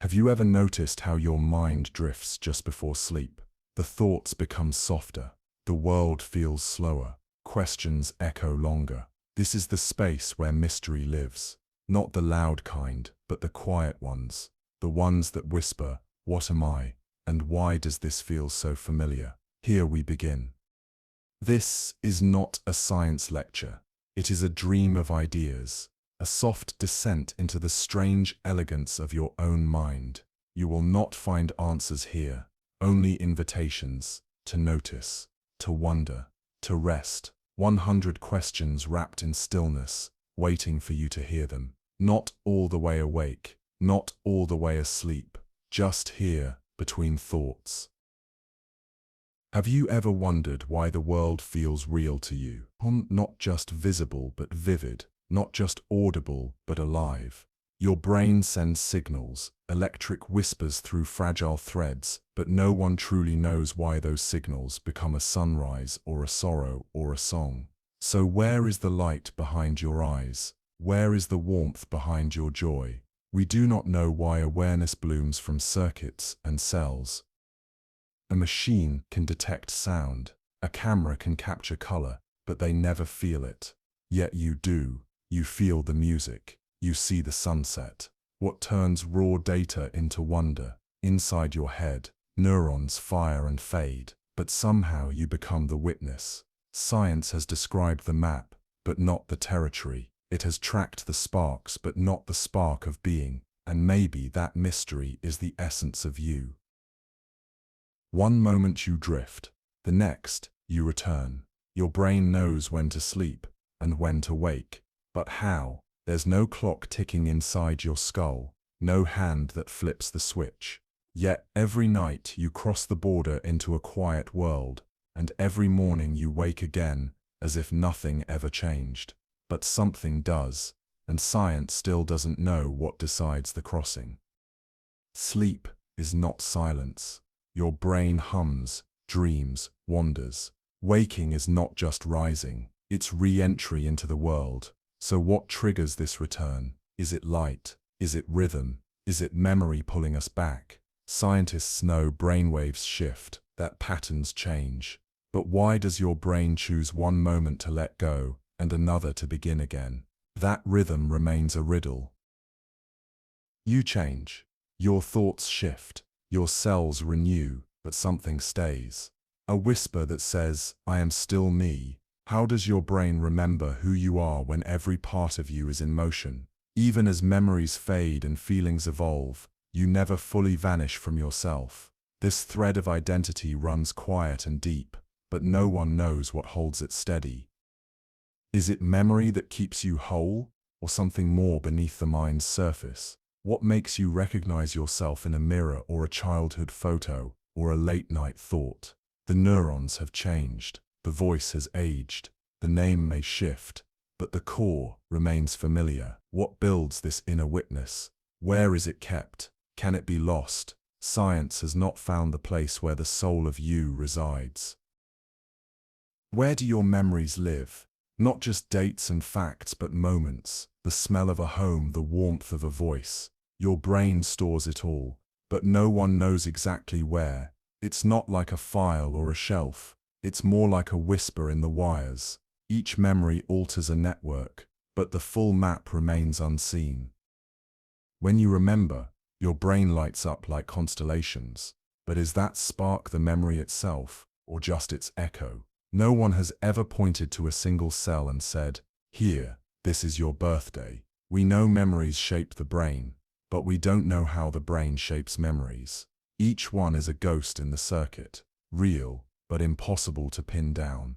Have you ever noticed how your mind drifts just before sleep? The thoughts become softer, the world feels slower, questions echo longer. This is the space where mystery lives. Not the loud kind, but the quiet ones. The ones that whisper, "What am I? And why does this feel so familiar?" Here we begin. This is not a science lecture. It is a dream of ideas, a soft descent into the strange elegance of your own mind. You will not find answers here, only invitations to notice, to wonder, to rest. 100 questions wrapped in stillness, waiting for you to hear them. Not all the way awake, not all the way asleep, just here, between thoughts. Have you ever wondered why the world feels real to you? Not just visible but vivid, not just audible but alive. Your brain sends signals, electric whispers through fragile threads, but no one truly knows why those signals become a sunrise or a sorrow or a song. So where is the light behind your eyes? Where is the warmth behind your joy? We do not know why awareness blooms from circuits and cells. A machine can detect sound, a camera can capture color, but they never feel it. Yet you do. You feel the music. You see the sunset. What turns raw data into wonder? Inside your head, neurons fire and fade, but somehow you become the witness. Science has described the map, but not the territory. It has tracked the sparks, but not the spark of being. And maybe that mystery is the essence of you. One moment you drift, the next you return. Your brain knows when to sleep and when to wake. But how? There's no clock ticking inside your skull, no hand that flips the switch. Yet every night you cross the border into a quiet world, and every morning you wake again as if nothing ever changed. But something does, and science still doesn't know what decides the crossing. Sleep is not silence. Your brain hums, dreams, wanders. Waking is not just rising, it's re-entry into the world. So what triggers this return? Is it light? Is it rhythm? Is it memory pulling us back? Scientists know brainwaves shift, that patterns change. But why does your brain choose one moment to let go and another to begin again? That rhythm remains a riddle. You change. Your thoughts shift. Your cells renew, but something stays. A whisper that says, "I am still me." How does your brain remember who you are when every part of you is in motion? Even as memories fade and feelings evolve, you never fully vanish from yourself. This thread of identity runs quiet and deep, but no one knows what holds it steady. Is it memory that keeps you whole, or something more beneath the mind's surface? What makes you recognize yourself in a mirror or a childhood photo or a late-night thought? The neurons have changed. The voice has aged, the name may shift, but the core remains familiar. What builds this inner witness? Where is it kept? Can it be lost? Science has not found the place where the soul of you resides. Where do your memories live? Not just dates and facts, but moments, the smell of a home, the warmth of a voice. Your brain stores it all, but no one knows exactly where. It's not like a file or a shelf. It's more like a whisper in the wires. Each memory alters a network, but the full map remains unseen. When you remember, your brain lights up like constellations. But is that spark the memory itself, or just its echo? No one has ever pointed to a single cell and said, "Here, this is your birthday." We know memories shape the brain, but we don't know how the brain shapes memories. Each one is a ghost in the circuit, real, but impossible to pin down.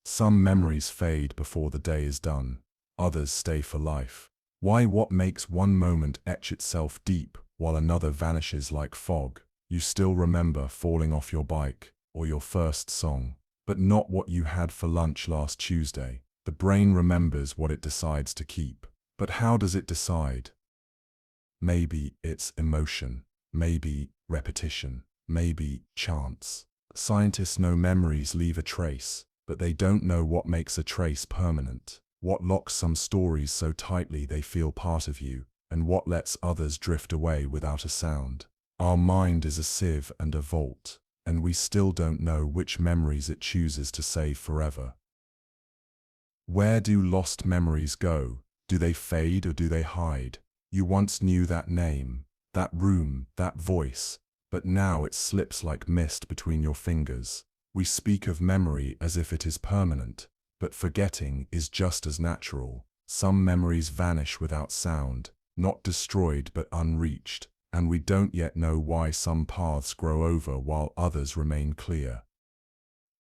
Some memories fade before the day is done, others stay for life. Why? What makes one moment etch itself deep while another vanishes like fog? You still remember falling off your bike or your first song, but not what you had for lunch last Tuesday. The brain remembers what it decides to keep. But how does it decide? Maybe it's emotion, maybe repetition, maybe chance. Scientists know memories leave a trace, but they don't know what makes a trace permanent. What locks some stories so tightly they feel part of you, and what lets others drift away without a sound. Our mind is a sieve and a vault, and we still don't know which memories it chooses to save forever. Where do lost memories go? Do they fade or do they hide? You once knew that name, that room, that voice, but now it slips like mist between your fingers. We speak of memory as if it is permanent, but forgetting is just as natural. Some memories vanish without sound, not destroyed but unreached, and we don't yet know why some paths grow over while others remain clear.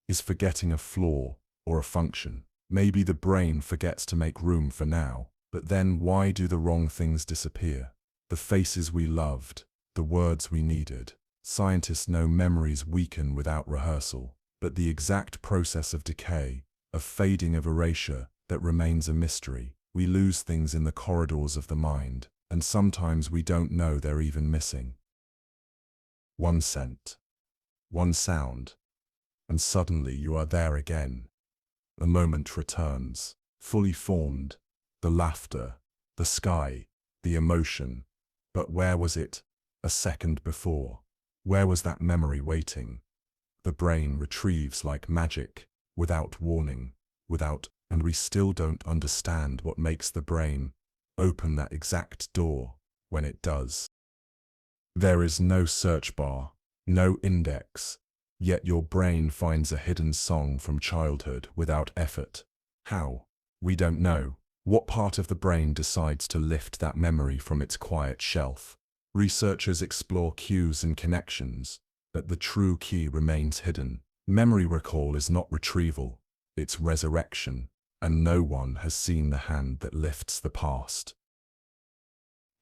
Is forgetting a flaw or a function? Maybe the brain forgets to make room for now, but then why do the wrong things disappear? The faces we loved, the words we needed. Scientists know memories weaken without rehearsal, but the exact process of decay, of fading, of erasure, that remains a mystery. We lose things in the corridors of the mind, and sometimes we don't know they're even missing. One scent, one sound, and suddenly you are there again. The moment returns, fully formed, the laughter, the sky, the emotion. But where was it a second before? Where was that memory waiting? The brain retrieves like magic, without warning, and we still don't understand what makes the brain open that exact door when it does. There is no search bar, no index, yet your brain finds a hidden song from childhood without effort. How? We don't know. What part of the brain decides to lift that memory from its quiet shelf? Researchers explore cues and connections, but the true key remains hidden. Memory recall is not retrieval, it's resurrection, and no one has seen the hand that lifts the past.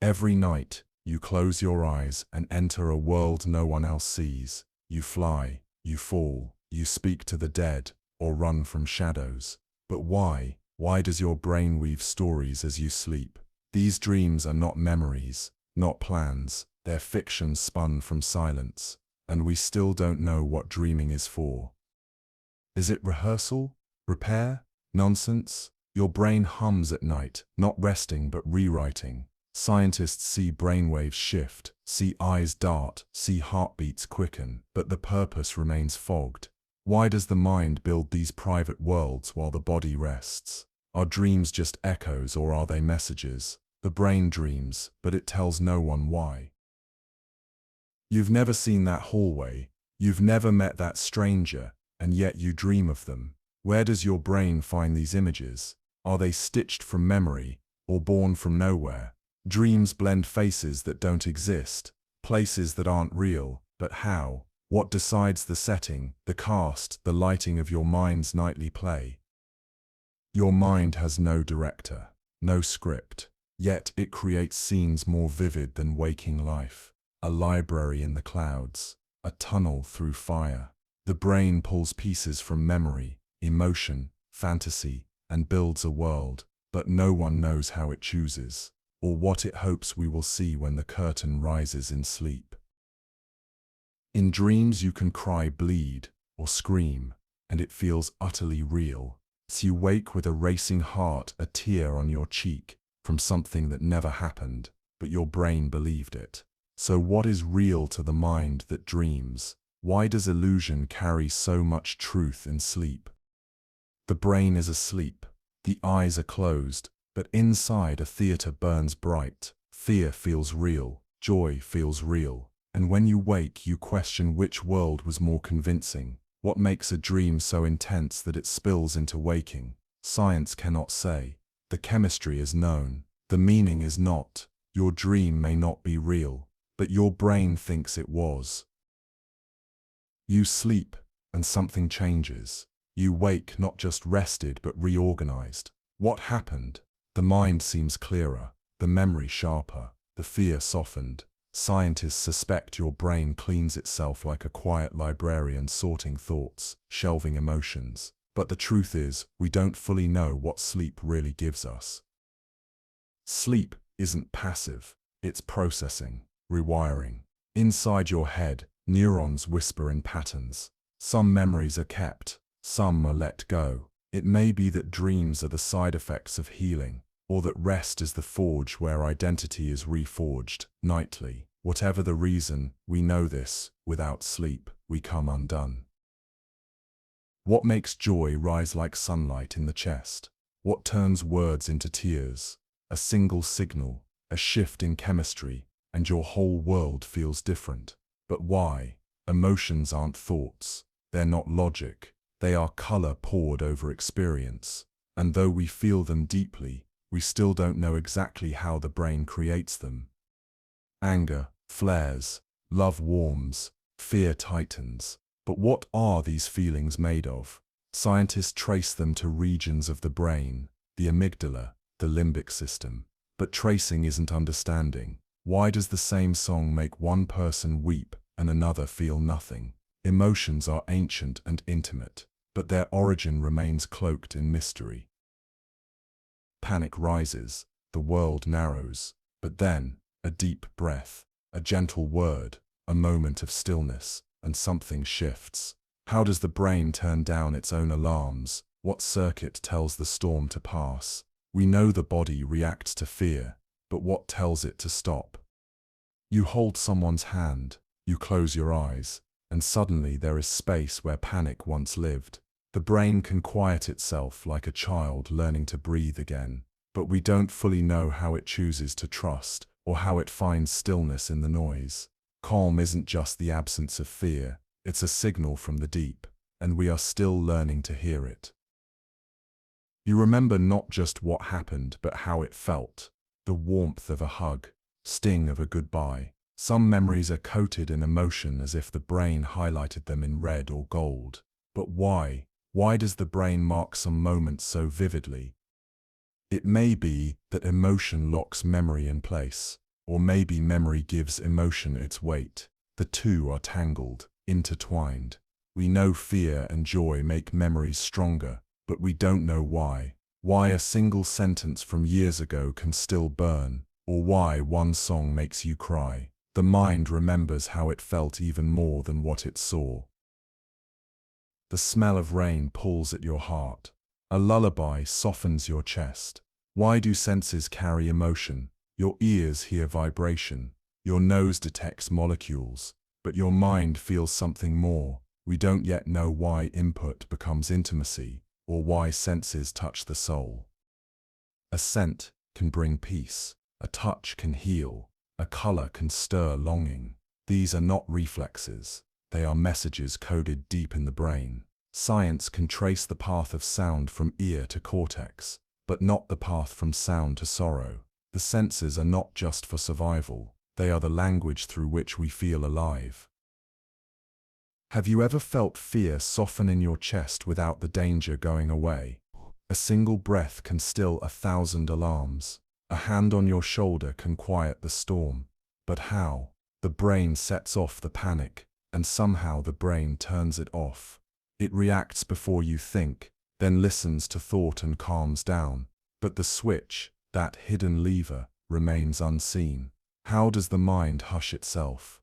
Every night, you close your eyes and enter a world no one else sees. You fly, you fall, you speak to the dead, or run from shadows. But why? Why does your brain weave stories as you sleep? These dreams are not memories, not plans, they're fictions spun from silence, and we still don't know what dreaming is for. Is it rehearsal? Repair? Nonsense? Your brain hums at night, not resting but rewriting. Scientists see brainwaves shift, see eyes dart, see heartbeats quicken, but the purpose remains fogged. Why does the mind build these private worlds while the body rests? Are dreams just echoes or are they messages? The brain dreams, but it tells no one why. You've never seen that hallway, you've never met that stranger, and yet you dream of them. Where does your brain find these images? Are they stitched from memory, or born from nowhere? Dreams blend faces that don't exist, places that aren't real, but how? What decides the setting, the cast, the lighting of your mind's nightly play? Your mind has no director, no script, yet it creates scenes more vivid than waking life. A library in the clouds, a tunnel through fire. The brain pulls pieces from memory, emotion, fantasy, and builds a world, but no one knows how it chooses, or what it hopes we will see when the curtain rises in sleep. In dreams you can cry, bleed, or scream, and it feels utterly real. So you wake with a racing heart, a tear on your cheek, from something that never happened, but your brain believed it. So what is real to the mind that dreams? Why does illusion carry so much truth in sleep? The brain is asleep, the eyes are closed, but inside a theater burns bright. Fear feels real, joy feels real, and when you wake you question which world was more convincing. What makes a dream so intense that it spills into waking? Science cannot say. The chemistry is known. The meaning is not. Your dream may not be real, but your brain thinks it was. You sleep, and something changes. You wake not just rested but reorganized. What happened? The mind seems clearer, the memory sharper, the fear softened. Scientists suspect your brain cleans itself like a quiet librarian, sorting thoughts, shelving emotions. But the truth is, we don't fully know what sleep really gives us. Sleep isn't passive, it's processing, rewiring. Inside your head, neurons whisper in patterns. Some memories are kept, some are let go. It may be that dreams are the side effects of healing, or that rest is the forge where identity is reforged nightly. Whatever the reason, we know this: without sleep, we come undone. What makes joy rise like sunlight in the chest? What turns words into tears? A single signal, a shift in chemistry, and your whole world feels different. But why? Emotions aren't thoughts. They're not logic. They are color poured over experience. And though we feel them deeply, we still don't know exactly how the brain creates them. Anger flares, love warms, fear tightens. But what are these feelings made of? Scientists trace them to regions of the brain, the amygdala, the limbic system. But tracing isn't understanding. Why does the same song make one person weep and another feel nothing? Emotions are ancient and intimate, but their origin remains cloaked in mystery. Panic rises, the world narrows, but then, a deep breath, a gentle word, a moment of stillness, and something shifts. How does the brain turn down its own alarms? What circuit tells the storm to pass? We know the body reacts to fear, but what tells it to stop? You hold someone's hand, you close your eyes, and suddenly there is space where panic once lived. The brain can quiet itself like a child learning to breathe again, but we don't fully know how it chooses to trust, or how it finds stillness in the noise. Calm isn't just the absence of fear, it's a signal from the deep, and we are still learning to hear it. You remember not just what happened, but how it felt. The warmth of a hug, sting of a goodbye. Some memories are coated in emotion as if the brain highlighted them in red or gold. But why? Why does the brain mark some moments so vividly? It may be that emotion locks memory in place, or maybe memory gives emotion its weight. The two are tangled, intertwined. We know fear and joy make memories stronger, but we don't know why. Why a single sentence from years ago can still burn, or why one song makes you cry. The mind remembers how it felt even more than what it saw. The smell of rain pulls at your heart. A lullaby softens your chest. Why do senses carry emotion? Your ears hear vibration. Your nose detects molecules. But your mind feels something more. We don't yet know why input becomes intimacy, or why senses touch the soul. A scent can bring peace. A touch can heal. A color can stir longing. These are not reflexes. They are messages coded deep in the brain. Science can trace the path of sound from ear to cortex, but not the path from sound to sorrow. The senses are not just for survival. They are the language through which we feel alive. Have you ever felt fear soften in your chest without the danger going away? A single breath can still 1,000 alarms. A hand on your shoulder can quiet the storm. But how? The brain sets off the panic, and somehow the brain turns it off. It reacts before you think, then listens to thought and calms down. But the switch, that hidden lever, remains unseen. How does the mind hush itself?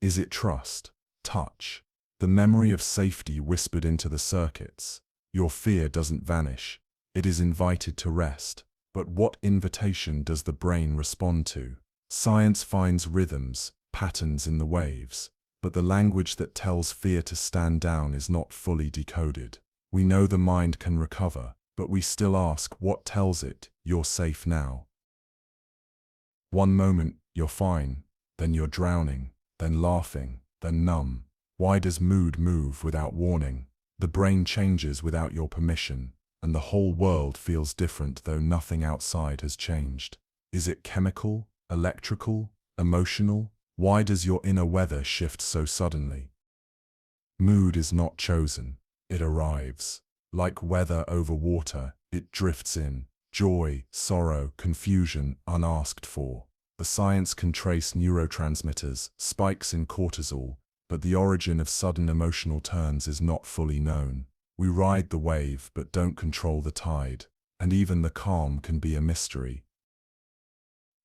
Is it trust? Touch? The memory of safety whispered into the circuits? Your fear doesn't vanish. It is invited to rest. But what invitation does the brain respond to? Science finds rhythms, patterns in the waves. But the language that tells fear to stand down is not fully decoded. We know the mind can recover, but we still ask what tells it, you're safe now. One moment, you're fine, then you're drowning, then laughing, then numb. Why does mood move without warning? The brain changes without your permission, and the whole world feels different though nothing outside has changed. Is it chemical, electrical, emotional? Why does your inner weather shift so suddenly? Mood is not chosen, it arrives. Like weather over water, it drifts in. Joy, sorrow, confusion, unasked for. The science can trace neurotransmitters, spikes in cortisol, but the origin of sudden emotional turns is not fully known. We ride the wave but don't control the tide, and even the calm can be a mystery.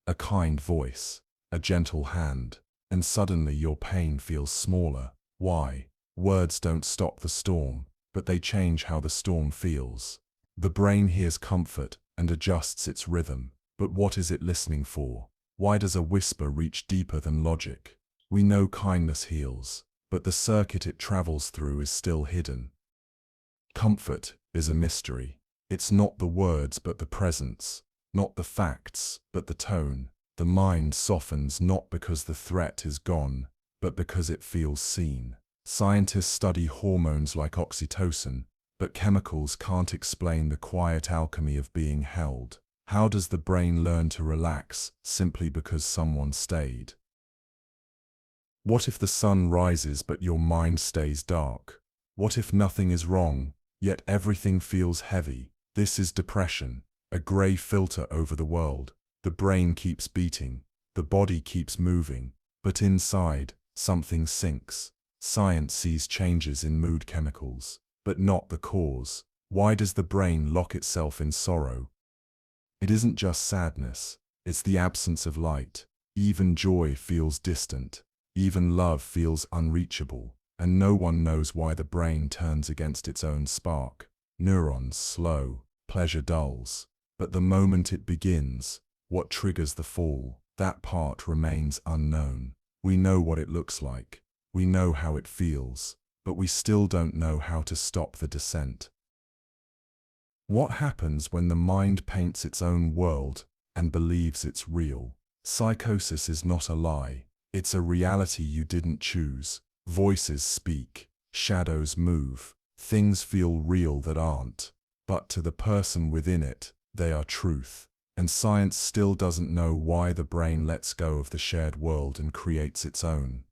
A kind voice, a gentle hand, and suddenly your pain feels smaller. Why? Words don't stop the storm, but they change how the storm feels. The brain hears comfort, and adjusts its rhythm. But what is it listening for? Why does a whisper reach deeper than logic? We know kindness heals, but the circuit it travels through is still hidden. Comfort is a mystery. It's not the words but the presence, not the facts but the tone. The mind softens not because the threat is gone, but because it feels seen. Scientists study hormones like oxytocin, but chemicals can't explain the quiet alchemy of being held. How does the brain learn to relax simply because someone stayed? What if the sun rises but your mind stays dark? What if nothing is wrong, yet everything feels heavy? This is depression, a grey filter over the world. The brain keeps beating, the body keeps moving, but inside, something sinks. Science sees changes in mood chemicals, but not the cause. Why does the brain lock itself in sorrow? It isn't just sadness, it's the absence of light. Even joy feels distant, even love feels unreachable, and no one knows why the brain turns against its own spark. Neurons slow, pleasure dulls, but the moment it begins, what triggers the fall, that part remains unknown. We know what it looks like, we know how it feels, but we still don't know how to stop the descent. What happens when the mind paints its own world and believes it's real? Psychosis is not a lie, it's a reality you didn't choose. Voices speak, shadows move, things feel real that aren't, but to the person within it, they are truth. And science still doesn't know why the brain lets go of the shared world and creates its own.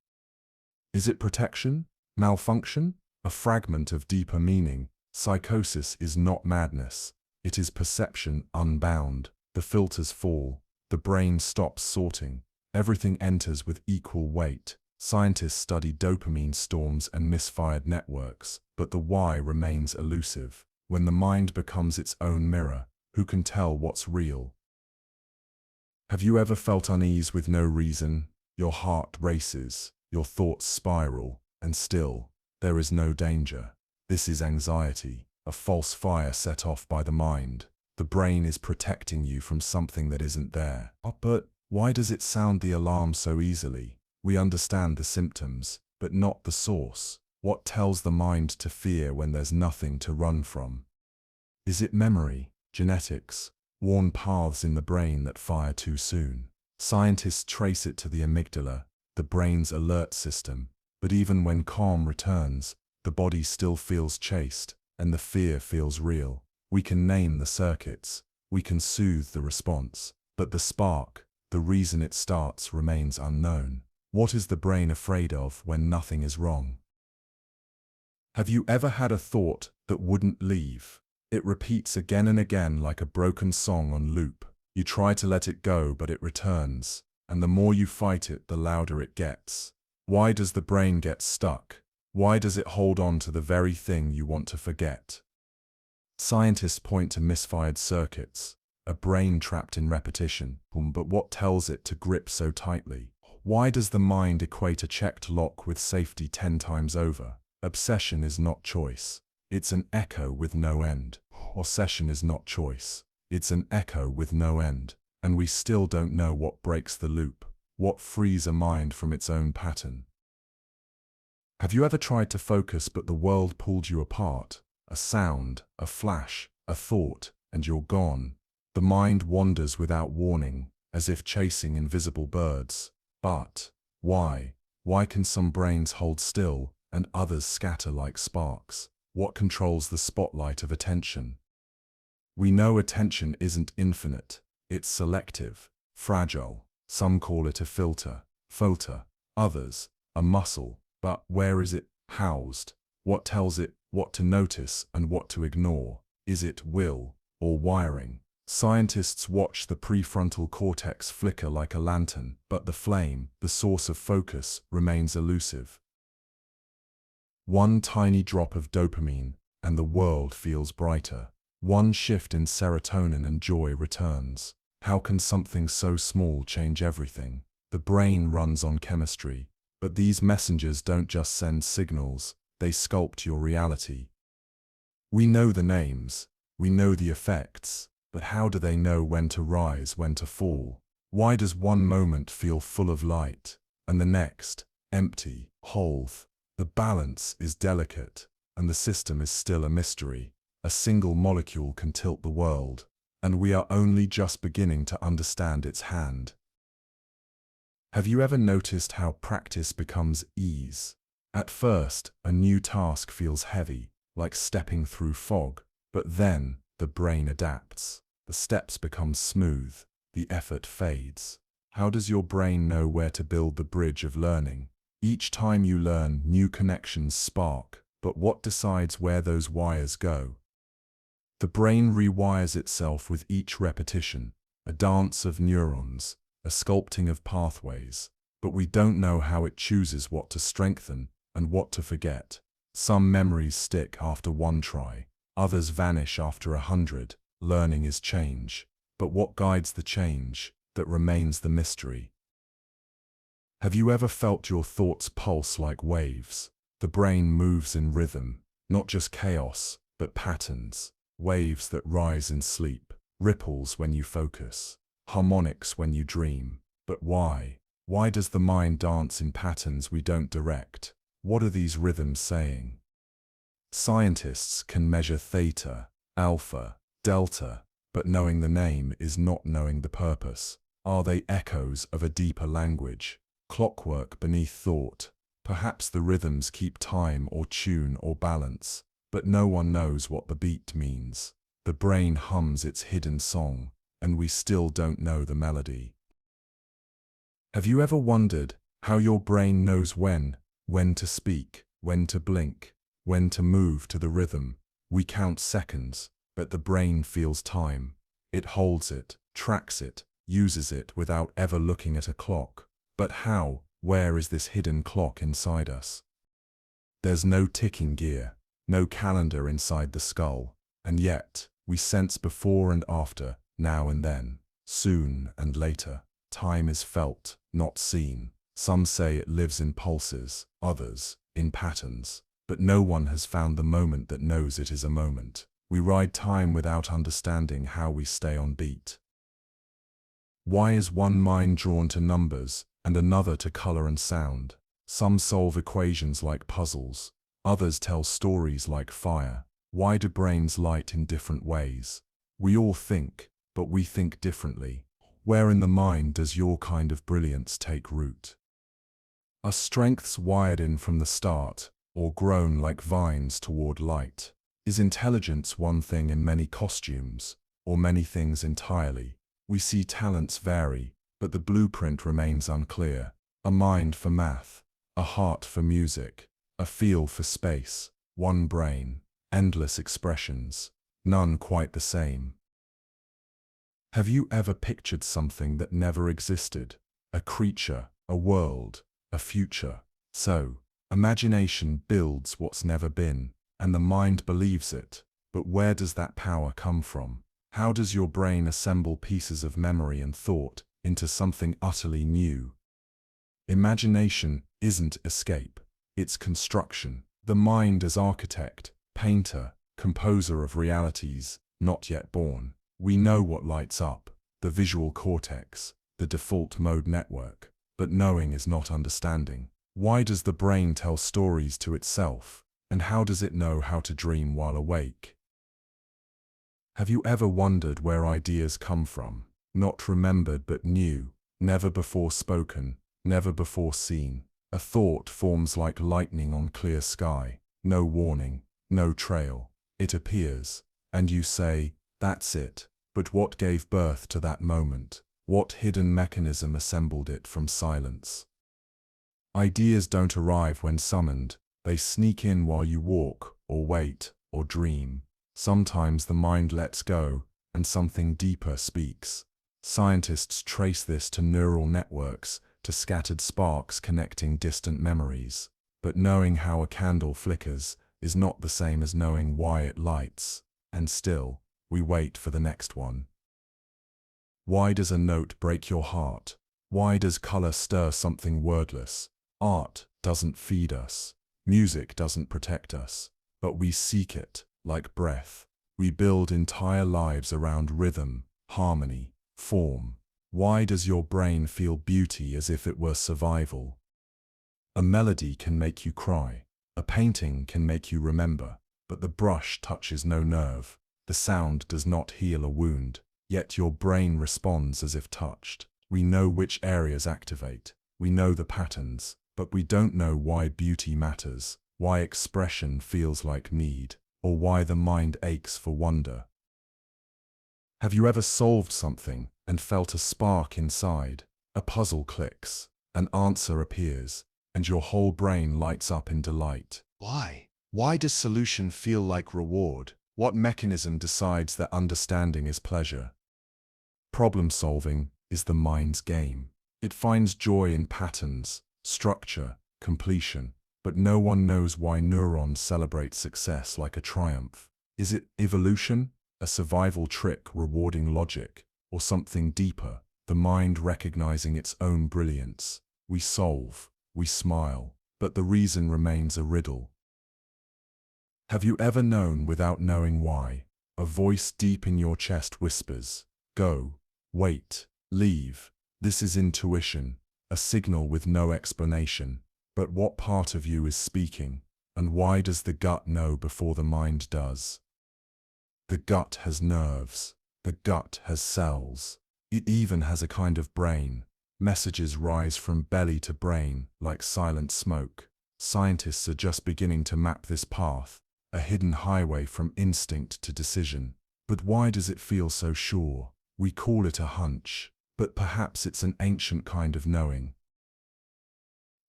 Is it protection? Malfunction? A fragment of deeper meaning? Psychosis is not madness. It is perception unbound. The filters fall. The brain stops sorting. Everything enters with equal weight. Scientists study dopamine storms and misfired networks, but the why remains elusive. When the mind becomes its own mirror, who can tell what's real? Have you ever felt unease with no reason? Your heart races, your thoughts spiral, and still, there is no danger. This is anxiety, a false fire set off by the mind. The brain is protecting you from something that isn't there. But why does it sound the alarm so easily? We understand the symptoms, but not the source. What tells the mind to fear when there's nothing to run from? Is it memory, genetics, worn paths in the brain that fire too soon? Scientists trace it to the amygdala, the brain's alert system, but even when calm returns, the body still feels chased, and the fear feels real. We can name the circuits, we can soothe the response, but the spark, the reason it starts, remains unknown. What is the brain afraid of when nothing is wrong? Have you ever had a thought that wouldn't leave? It repeats again and again like a broken song on loop. You try to let it go, but it returns, and the more you fight it, the louder it gets. Why does the brain get stuck? Why does it hold on to the very thing you want to forget? Scientists point to misfired circuits, a brain trapped in repetition. But what tells it to grip so tightly? Why does the mind equate a checked lock with safety 10 times over? Obsession is not choice. It's an echo with no end. Obsession is not choice. It's an echo with no end. And we still don't know what breaks the loop, what frees a mind from its own pattern. Have you ever tried to focus but the world pulled you apart? A sound, a flash, a thought, and you're gone. The mind wanders without warning, as if chasing invisible birds. But why? Why can some brains hold still and others scatter like sparks? What controls the spotlight of attention? We know attention isn't infinite. It's selective, fragile. Some call it a filter, others, a muscle. But where is it housed? What tells it what to notice and what to ignore? Is it will or wiring? Scientists watch the prefrontal cortex flicker like a lantern, but the flame, the source of focus, remains elusive. One tiny drop of dopamine, and the world feels brighter. One shift in serotonin and joy returns. How can something so small change everything? The brain runs on chemistry, but these messengers don't just send signals, they sculpt your reality. We know the names, we know the effects, But how do they know when to rise, when to fall? Why does one moment feel full of light, and the next, empty, whole? The balance is delicate, and the system is still a mystery. A single molecule can tilt the world, and we are only just beginning to understand its hand. Have you ever noticed how practice becomes ease? At first, a new task feels heavy, like stepping through fog, but then the brain adapts. The steps become smooth, the effort fades. How does your brain know where to build the bridge of learning? Each time you learn, new connections spark, but what decides where those wires go? The brain rewires itself with each repetition, a dance of neurons, a sculpting of pathways, but we don't know how it chooses what to strengthen and what to forget. Some memories stick after one try, others vanish after 100. Learning is change, but what guides the change? That remains the mystery. Have you ever felt your thoughts pulse like waves? The brain moves in rhythm, not just chaos, but patterns. Waves that rise in sleep, ripples when you focus, harmonics when you dream. But why? Why does the mind dance in patterns we don't direct? What are these rhythms saying? Scientists can measure theta, alpha, delta, but knowing the name is not knowing the purpose. Are they echoes of a deeper language? Clockwork beneath thought? Perhaps the rhythms keep time or tune or balance, but no one knows what the beat means. The brain hums its hidden song, and we still don't know the melody. Have you ever wondered how your brain knows when to speak, when to blink, when to move to the rhythm? We count seconds, but the brain feels time. It holds it, tracks it, uses it without ever looking at a clock. But how? Where is this hidden clock inside us? There's no ticking gear, no calendar inside the skull, and yet we sense before and after, now and then, soon and later. Time is felt, not seen. Some say it lives in pulses, others in patterns, but no one has found the moment that knows it is a moment. We ride time without understanding how we stay on beat. Why is one mind drawn to numbers and another to color and sound? Some solve equations like puzzles, others tell stories like fire. Why do brains light in different ways? We all think, but we think differently. Where in the mind does your kind of brilliance take root? Are strengths wired in from the start, or grown like vines toward light? Is intelligence one thing in many costumes, or many things entirely? We see talents vary, but the blueprint remains unclear. A mind for math, a heart for music, a feel for space, one brain, endless expressions, none quite the same. Have you ever pictured something that never existed? A creature, a world, a future? So, imagination builds what's never been, and the mind believes it. But where does that power come from? How does your brain assemble pieces of memory and thought into something utterly new? Imagination isn't escape, it's construction. The mind as architect, painter, composer of realities not yet born. We know what lights up, the visual cortex, the default mode network, but knowing is not understanding. Why does the brain tell stories to itself, and how does it know how to dream while awake? Have you ever wondered where ideas come from? Not remembered but new, never before spoken, never before seen. A thought forms like lightning on clear sky, no warning, no trail. It appears, and you say, that's it. But what gave birth to that moment? What hidden mechanism assembled it from silence? Ideas don't arrive when summoned, they sneak in while you walk, or wait, or dream. Sometimes the mind lets go, and something deeper speaks. Scientists trace this to neural networks, to scattered sparks connecting distant memories. But knowing how a candle flickers is not the same as knowing why it lights, and still, we wait for the next one. Why does a note break your heart? Why does color stir something wordless? Art doesn't feed us. Music doesn't protect us. But we seek it, like breath. We build entire lives around rhythm, harmony, form. Why does your brain feel beauty as if it were survival? A melody can make you cry. A painting can make you remember. But the brush touches no nerve. The sound does not heal a wound. Yet your brain responds as if touched. We know which areas activate. We know the patterns. But we don't know why beauty matters, why expression feels like need, or why the mind aches for wonder. Have you ever solved something and felt a spark inside? A puzzle clicks, an answer appears, and your whole brain lights up in delight. Why? Why does solution feel like reward? What mechanism decides that understanding is pleasure? Problem solving is the mind's game. It finds joy in patterns, structure, completion, but no one knows why neurons celebrate success like a triumph. Is it evolution, a survival trick rewarding logic, or something deeper, the mind recognizing its own brilliance? We solve, we smile, but the reason remains a riddle. Have you ever known without knowing why? A voice deep in your chest whispers, "Go, wait, leave." This is intuition, a signal with no explanation. But what part of you is speaking, and why does the gut know before the mind does? The gut has nerves. The gut has cells. It even has a kind of brain. Messages rise from belly to brain like silent smoke. Scientists are just beginning to map this path, a hidden highway from instinct to decision. But why does it feel so sure? We call it a hunch, but perhaps it's an ancient kind of knowing.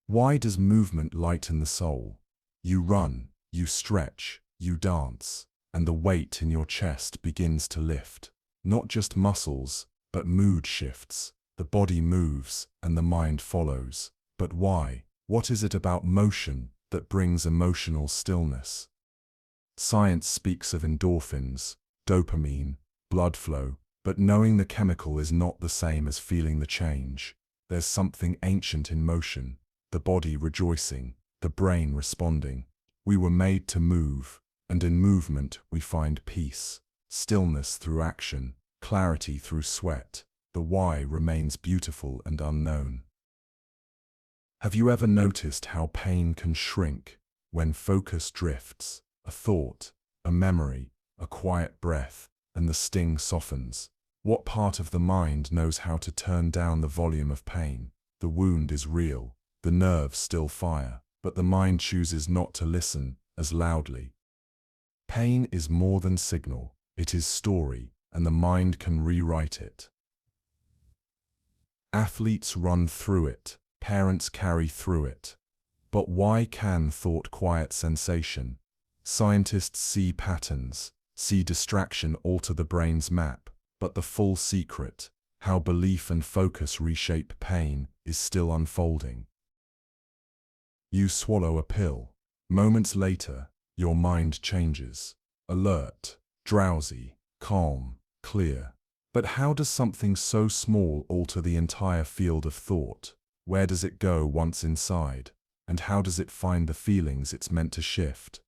Why does movement lighten the soul? You run, you stretch, you dance, and the weight in your chest begins to lift. Not just muscles, but mood shifts. The body moves, and the mind follows. But why? What is it about motion that brings emotional stillness? Science speaks of endorphins, dopamine, blood flow, but knowing the chemical is not the same as feeling the change. There's something ancient in motion. The body rejoicing, the brain responding. We were made to move, and in movement we find peace, stillness through action, clarity through sweat. The why remains beautiful and unknown. Have you ever noticed how pain can shrink when focus drifts? A thought, a memory, a quiet breath, and the sting softens. What part of the mind knows how to turn down the volume of pain? The wound is real. The nerves still fire, but the mind chooses not to listen as loudly. Pain is more than signal, it is story, and the mind can rewrite it. Athletes run through it, parents carry through it. But why can thought quiet sensation? Scientists see patterns, see distraction alter the brain's map, but the full secret, how belief and focus reshape pain, is still unfolding. You swallow a pill. Moments later, your mind changes. Alert, drowsy, calm, clear. But how does something so small alter the entire field of thought? Where does it go once inside? And how does it find the feelings it's meant to shift?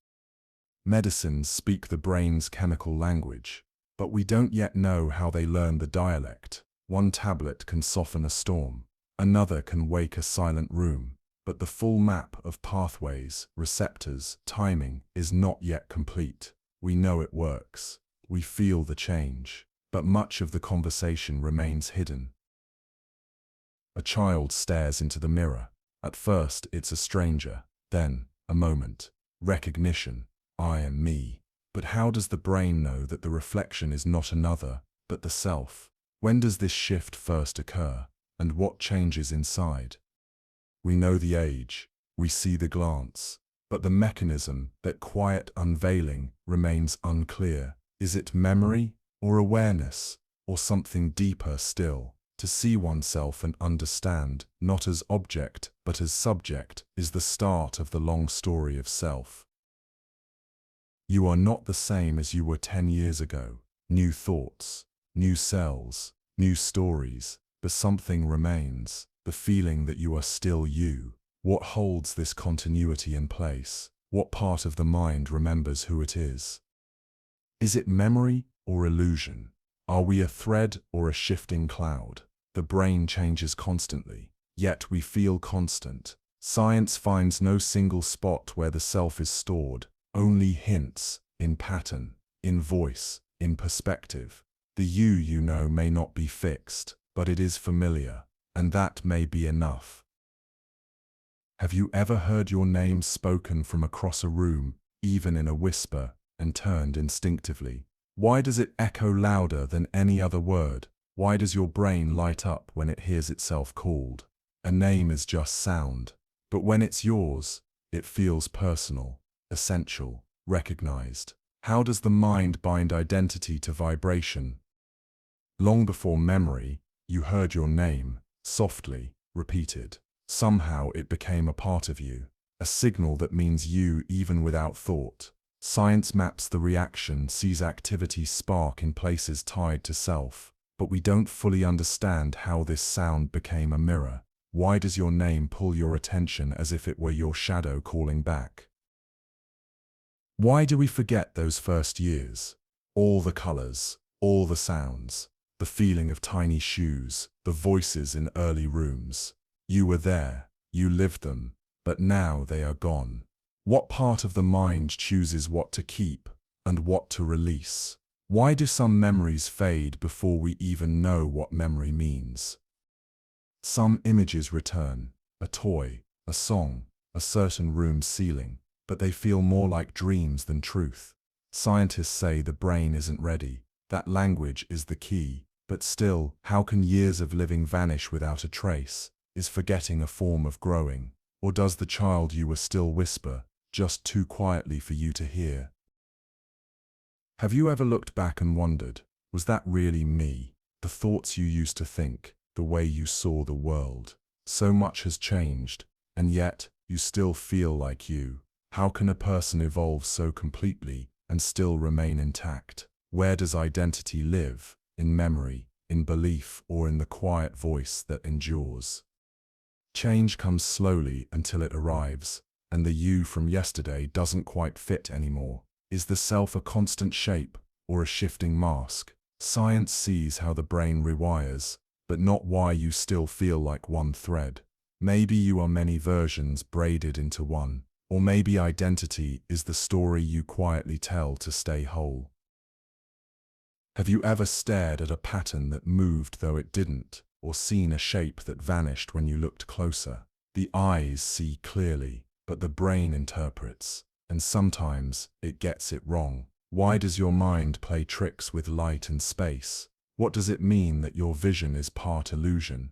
Medicines speak the brain's chemical language, but we don't yet know how they learn the dialect. One tablet can soften a storm. Another can wake a silent room. But the full map of pathways, receptors, timing is not yet complete. We know it works. We feel the change. But much of the conversation remains hidden. A child stares into the mirror. At first, it's a stranger. Then, a moment. Recognition. I am me. But how does the brain know that the reflection is not another, but the self? When does this shift first occur? And what changes inside? We know the age, we see the glance, but the mechanism, that quiet unveiling, remains unclear. Is it memory, or awareness, or something deeper still? To see oneself and understand, not as object, but as subject, is the start of the long story of self. You are not the same as you were 10 years ago. New thoughts, new cells, new stories, but something remains. The feeling that you are still you. What holds this continuity in place? What part of the mind remembers who it is? Is it memory or illusion? Are we a thread or a shifting cloud? The brain changes constantly, yet we feel constant. Science finds no single spot where the self is stored, only hints, in pattern, in voice, in perspective. The you know may not be fixed, but it is familiar, and that may be enough. Have you ever heard your name spoken from across a room, even in a whisper, and turned instinctively? Why does it echo louder than any other word? Why does your brain light up when it hears itself called? A name is just sound, but when it's yours, it feels personal, essential, recognized. How does the mind bind identity to vibration? Long before memory, you heard your name, softly, repeated. Somehow it became a part of you, a signal that means you even without thought. Science maps the reaction, sees activity spark in places tied to self, but we don't fully understand how this sound became a mirror. Why does your name pull your attention as if it were your shadow calling back? Why do we forget those first years? All the colors, all the sounds, the feeling of tiny shoes, the voices in early rooms. You were there, you lived them, but now they are gone. What part of the mind chooses what to keep and what to release? Why do some memories fade before we even know what memory means? Some images return, a toy, a song, a certain room's ceiling, but they feel more like dreams than truth. Scientists say the brain isn't ready, that language is the key, but still, how can years of living vanish without a trace? Is forgetting a form of growing? Or does the child you were still whisper, just too quietly for you to hear? Have you ever looked back and wondered, was that really me? The thoughts you used to think, the way you saw the world. So much has changed, and yet, you still feel like you. How can a person evolve so completely and still remain intact? Where does identity live? In memory, in belief, or in the quiet voice that endures? Change comes slowly until it arrives, and the you from yesterday doesn't quite fit anymore. Is the self a constant shape, or a shifting mask? Science sees how the brain rewires, but not why you still feel like one thread. Maybe you are many versions braided into one, or maybe identity is the story you quietly tell to stay whole. Have you ever stared at a pattern that moved though it didn't, or seen a shape that vanished when you looked closer? The eyes see clearly, but the brain interprets, and sometimes it gets it wrong. Why does your mind play tricks with light and space? What does it mean that your vision is part illusion?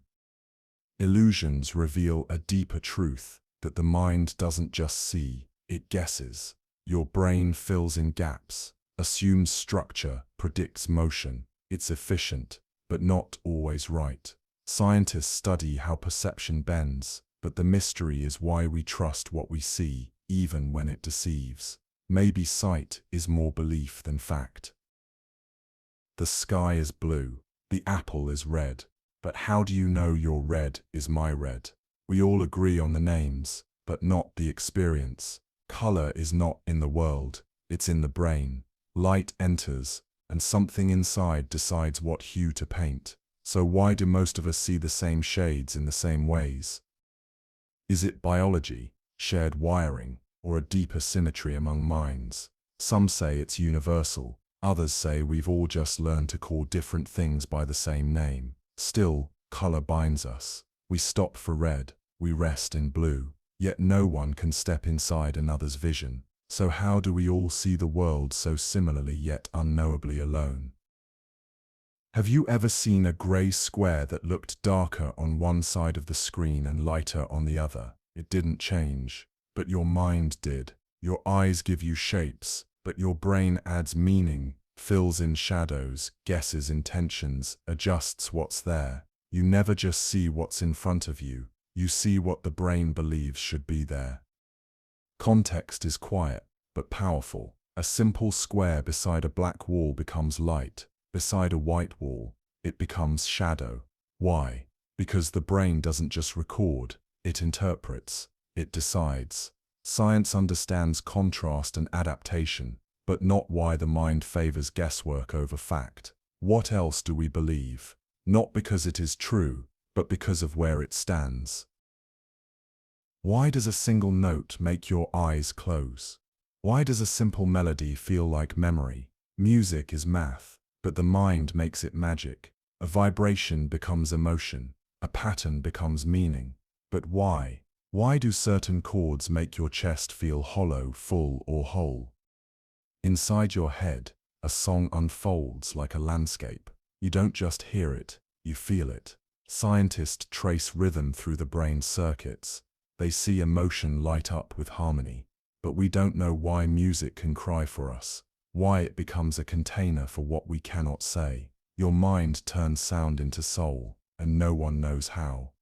Illusions reveal a deeper truth, that the mind doesn't just see, it guesses. Your brain fills in gaps, assumes structure, predicts motion. It's efficient, but not always right. Scientists study how perception bends, but the mystery is why we trust what we see, even when it deceives. Maybe sight is more belief than fact. The sky is blue, the apple is red, but how do you know your red is my red? We all agree on the names, but not the experience. Color is not in the world, it's in the brain. Light enters, and something inside decides what hue to paint. So why do most of us see the same shades in the same ways? Is it biology, shared wiring, or a deeper symmetry among minds? Some say it's universal, others say we've all just learned to call different things by the same name. Still, color binds us. We stop for red, we rest in blue, yet no one can step inside another's vision. So how do we all see the world so similarly yet unknowably alone? Have you ever seen a grey square that looked darker on one side of the screen and lighter on the other? It didn't change, but your mind did. Your eyes give you shapes, but your brain adds meaning, fills in shadows, guesses intentions, adjusts what's there. You never just see what's in front of you, you see what the brain believes should be there. Context is quiet, but powerful. A simple square beside a black wall becomes light. Beside a white wall, it becomes shadow. Why? Because the brain doesn't just record, it interprets, it decides. Science understands contrast and adaptation. but not why the mind favors guesswork over fact. What else do we believe? Not because it is true, but because of where it stands. Why does a single note make your eyes close? Why does a simple melody feel like memory? Music is math, but the mind makes it magic. A vibration becomes emotion, a pattern becomes meaning. But why? Why do certain chords make your chest feel hollow, full, or whole? Inside your head, a song unfolds like a landscape. You don't just hear it, you feel it. Scientists trace rhythm through the brain's circuits. They see emotion light up with harmony. But we don't know why music can cry for us, why it becomes a container for what we cannot say. Your mind turns sound into soul, and no one knows how.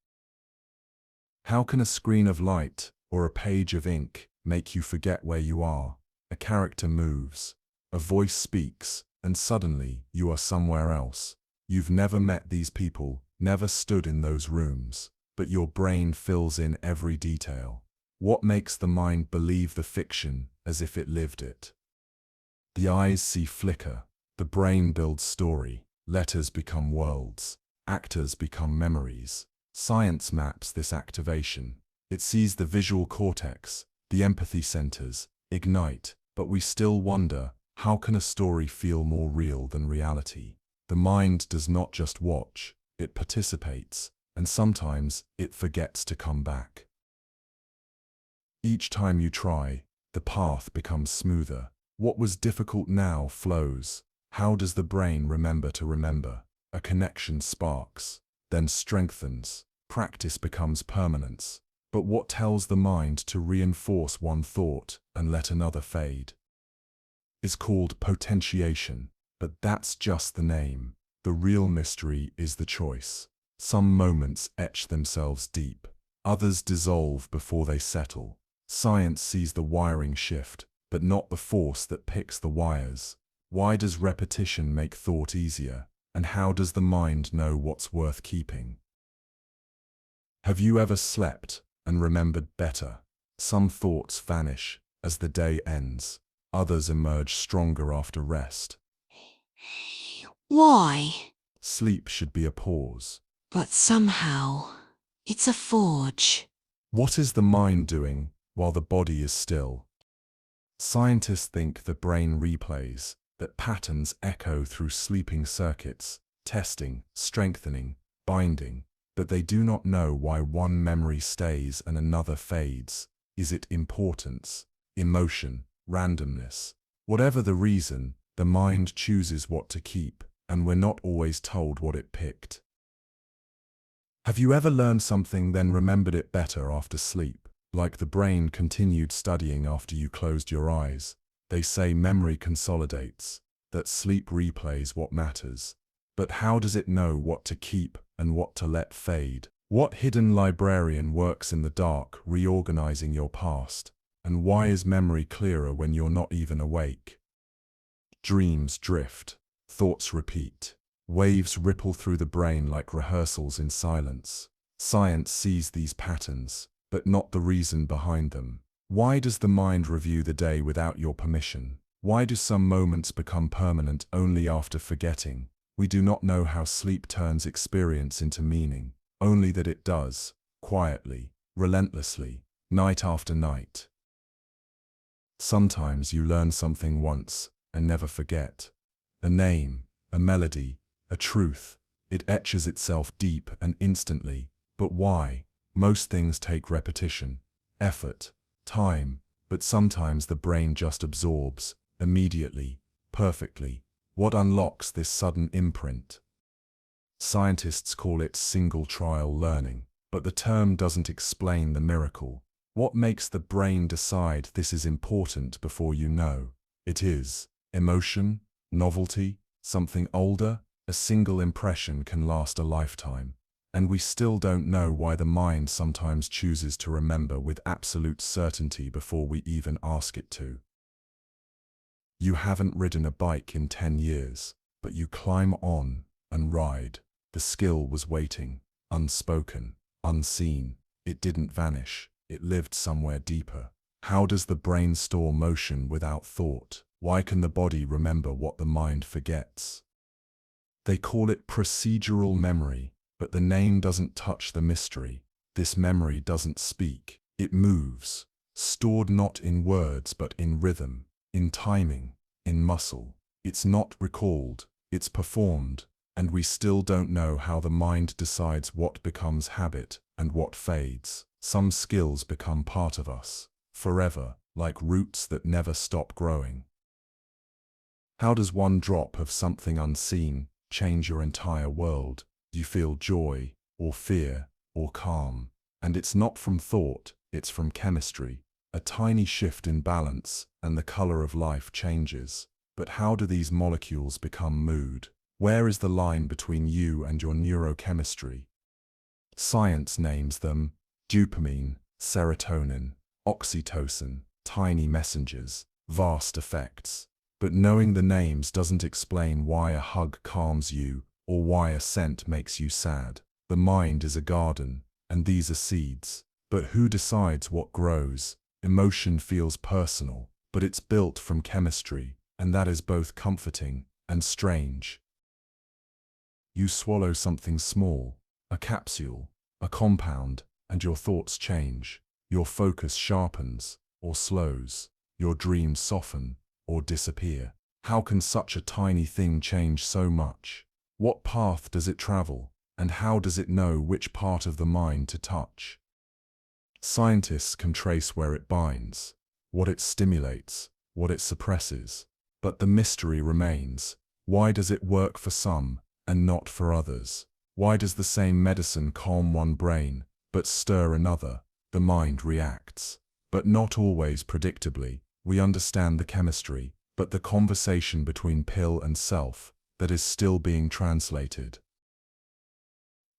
How can a screen of light or a page of ink make you forget where you are? A character moves, a voice speaks, and suddenly you are somewhere else. You've never met these people, never stood in those rooms, but your brain fills in every detail. What makes the mind believe the fiction as if it lived it? The eyes see flicker, the brain builds story, letters become worlds, actors become memories. Science maps this activation. It sees the visual cortex, the empathy centers, ignite, but we still wonder, how can a story feel more real than reality? The mind does not just watch, it participates, and sometimes it forgets to come back. Each time you try, the path becomes smoother. What was difficult now flows. How does the brain remember to remember? A connection sparks, then strengthens. Practice becomes permanence. But what tells the mind to reinforce one thought and let another fade? It's called potentiation, but that's just the name. The real mystery is the choice. Some moments etch themselves deep, others dissolve before they settle. Science sees the wiring shift, but not the force that picks the wires. Why does repetition make thought easier? And how does the mind know what's worth keeping? Have you ever slept and remembered better? Some thoughts vanish as the day ends. Others emerge stronger after rest. Why? Sleep should be a pause. But somehow, it's a forge. What is the mind doing while the body is still? Scientists think the brain replays, that patterns echo through sleeping circuits, testing, strengthening, binding, but they do not know why one memory stays and another fades. Is it importance, emotion, randomness? Whatever the reason, the mind chooses what to keep, and we're not always told what it picked. Have you ever learned something then remembered it better after sleep? Like the brain continued studying after you closed your eyes. They say memory consolidates, that sleep replays what matters. But how does it know what to keep and what to let fade? What hidden librarian works in the dark, reorganizing your past? And why is memory clearer when you're not even awake? Dreams drift, thoughts repeat. Waves ripple through the brain like rehearsals in silence. Science sees these patterns, but not the reason behind them. Why does the mind review the day without your permission? Why do some moments become permanent only after forgetting? We do not know how sleep turns experience into meaning, only that it does, quietly, relentlessly, night after night. Sometimes you learn something once and never forget. A name, a melody, a truth. It etches itself deep and instantly. But why? Most things take repetition, effort, time, but sometimes the brain just absorbs, immediately, perfectly. What unlocks this sudden imprint? Scientists call it single trial learning, but the term doesn't explain the miracle. What makes the brain decide this is important before you know? It is emotion, novelty, something older. A single impression can last a lifetime. And we still don't know why the mind sometimes chooses to remember with absolute certainty before we even ask it to. You haven't ridden a bike in 10 years, but you climb on and ride. The skill was waiting, unspoken, unseen. It didn't vanish, it lived somewhere deeper. How does the brain store motion without thought? Why can the body remember what the mind forgets? They call it procedural memory, but the name doesn't touch the mystery. This memory doesn't speak, it moves, stored not in words but in rhythm, in timing, in muscle. It's not recalled, it's performed, and we still don't know how the mind decides what becomes habit and what fades. Some skills become part of us, forever, like roots that never stop growing. How does one drop of something unseen change your entire world? You feel joy, or fear, or calm. And it's not from thought, it's from chemistry. A tiny shift in balance, and the color of life changes. But how do these molecules become mood? Where is the line between you and your neurochemistry? Science names them dopamine, serotonin, oxytocin, tiny messengers, vast effects. But knowing the names doesn't explain why a hug calms you or why a scent makes you sad. The mind is a garden, and these are seeds. But who decides what grows? Emotion feels personal, but it's built from chemistry, and that is both comforting and strange. You swallow something small, a capsule, a compound, and your thoughts change. Your focus sharpens or slows. Your dreams soften or disappear. How can such a tiny thing change so much? What path does it travel, and how does it know which part of the mind to touch? Scientists can trace where it binds, what it stimulates, what it suppresses. But the mystery remains. Why does it work for some and not for others? Why does the same medicine calm one brain, but stir another? The mind reacts, but not always predictably. We understand the chemistry, but the conversation between pill and self, that is still being translated.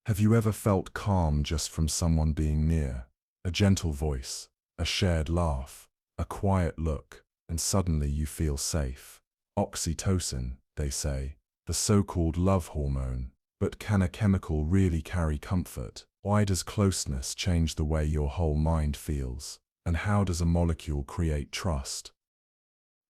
Have you ever felt calm just from someone being near? A gentle voice, a shared laugh, a quiet look, and suddenly you feel safe. Oxytocin, they say, the so-called love hormone. But can a chemical really carry comfort? Why does closeness change the way your whole mind feels? And how does a molecule create trust?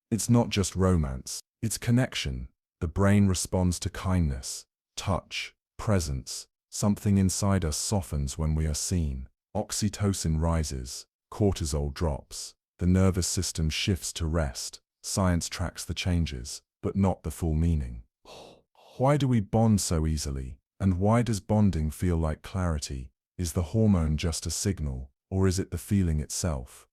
It's not just romance, it's connection. The brain responds to kindness, touch, presence. Something inside us softens when we are seen. Oxytocin rises, cortisol drops, the nervous system shifts to rest. Science tracks the changes, but not the full meaning. Why do we bond so easily? And why does bonding feel like clarity? Is the hormone just a signal, or is it the feeling itself?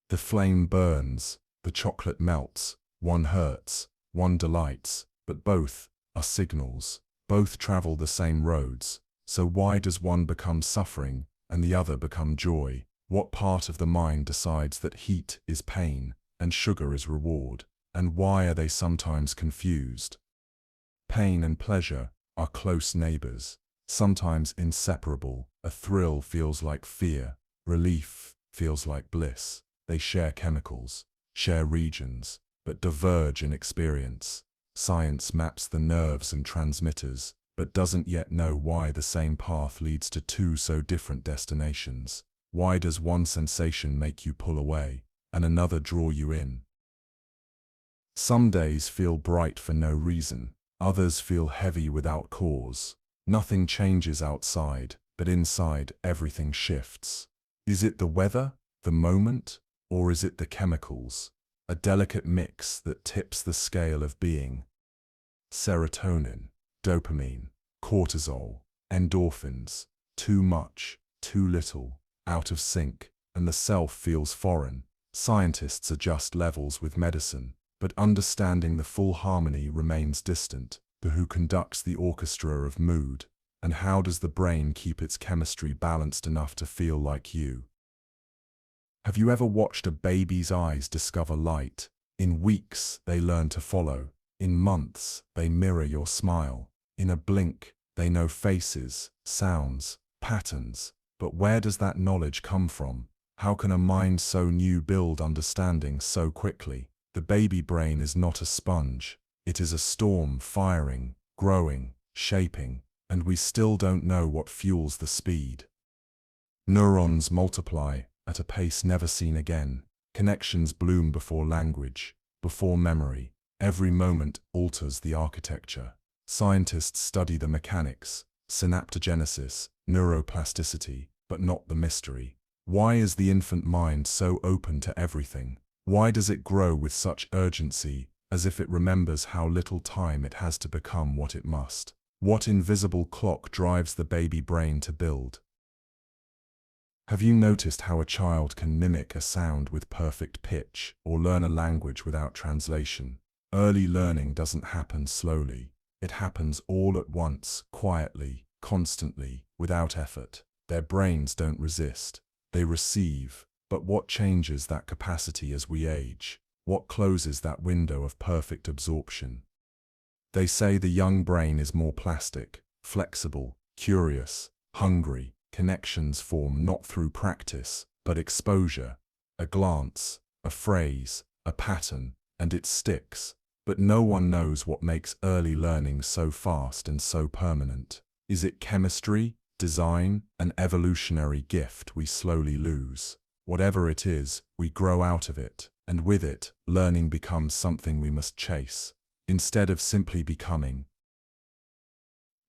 The flame burns, the chocolate melts, one hurts, one delights, but both are signals. Both travel the same roads. So why does one become suffering and the other become joy? What part of the mind decides that heat is pain and sugar is reward? And why are they sometimes confused? Pain and pleasure are close neighbors, sometimes inseparable. A thrill feels like fear, relief feels like bliss. They share chemicals, share regions, but diverge in experience. Science maps the nerves and transmitters, but doesn't yet know why the same path leads to two so different destinations. Why does one sensation make you pull away, and another draw you in? Some days feel bright for no reason, others feel heavy without cause. Nothing changes outside, but inside everything shifts. Is it the weather, the moment, or is it the chemicals? A delicate mix that tips the scale of being. Serotonin, dopamine, cortisol, endorphins. Too much, too little, out of sync, and the self feels foreign. Scientists adjust levels with medicine, but understanding the full harmony remains distant. But who conducts the orchestra of mood? And how does the brain keep its chemistry balanced enough to feel like you? Have you ever watched a baby's eyes discover light? In weeks, they learn to follow. In months, they mirror your smile. In a blink, they know faces, sounds, patterns. But where does that knowledge come from? How can a mind so new build understanding so quickly? The baby brain is not a sponge. It is a storm firing, growing, shaping, and we still don't know what fuels the speed. Neurons multiply at a pace never seen again. Connections bloom before language. before memory. Every moment alters the architecture. Scientists study the mechanics, synaptogenesis, neuroplasticity, but not the mystery. Why is the infant mind so open to everything? Why does it grow with such urgency, as if it remembers how little time it has to become what it must? What invisible clock drives the baby brain to build? Have you noticed how a child can mimic a sound with perfect pitch or learn a language without translation? Early learning doesn't happen slowly. It happens all at once, quietly, constantly, without effort. Their brains don't resist. They receive. But what changes that capacity as we age? What closes that window of perfect absorption? They say the young brain is more plastic, flexible, curious, hungry. Connections form not through practice, but exposure. A glance, a phrase, a pattern, and it sticks. But no one knows what makes early learning so fast and so permanent. Is it chemistry, design, an evolutionary gift we slowly lose? Whatever it is, we grow out of it, and with it, learning becomes something we must chase, instead of simply becoming.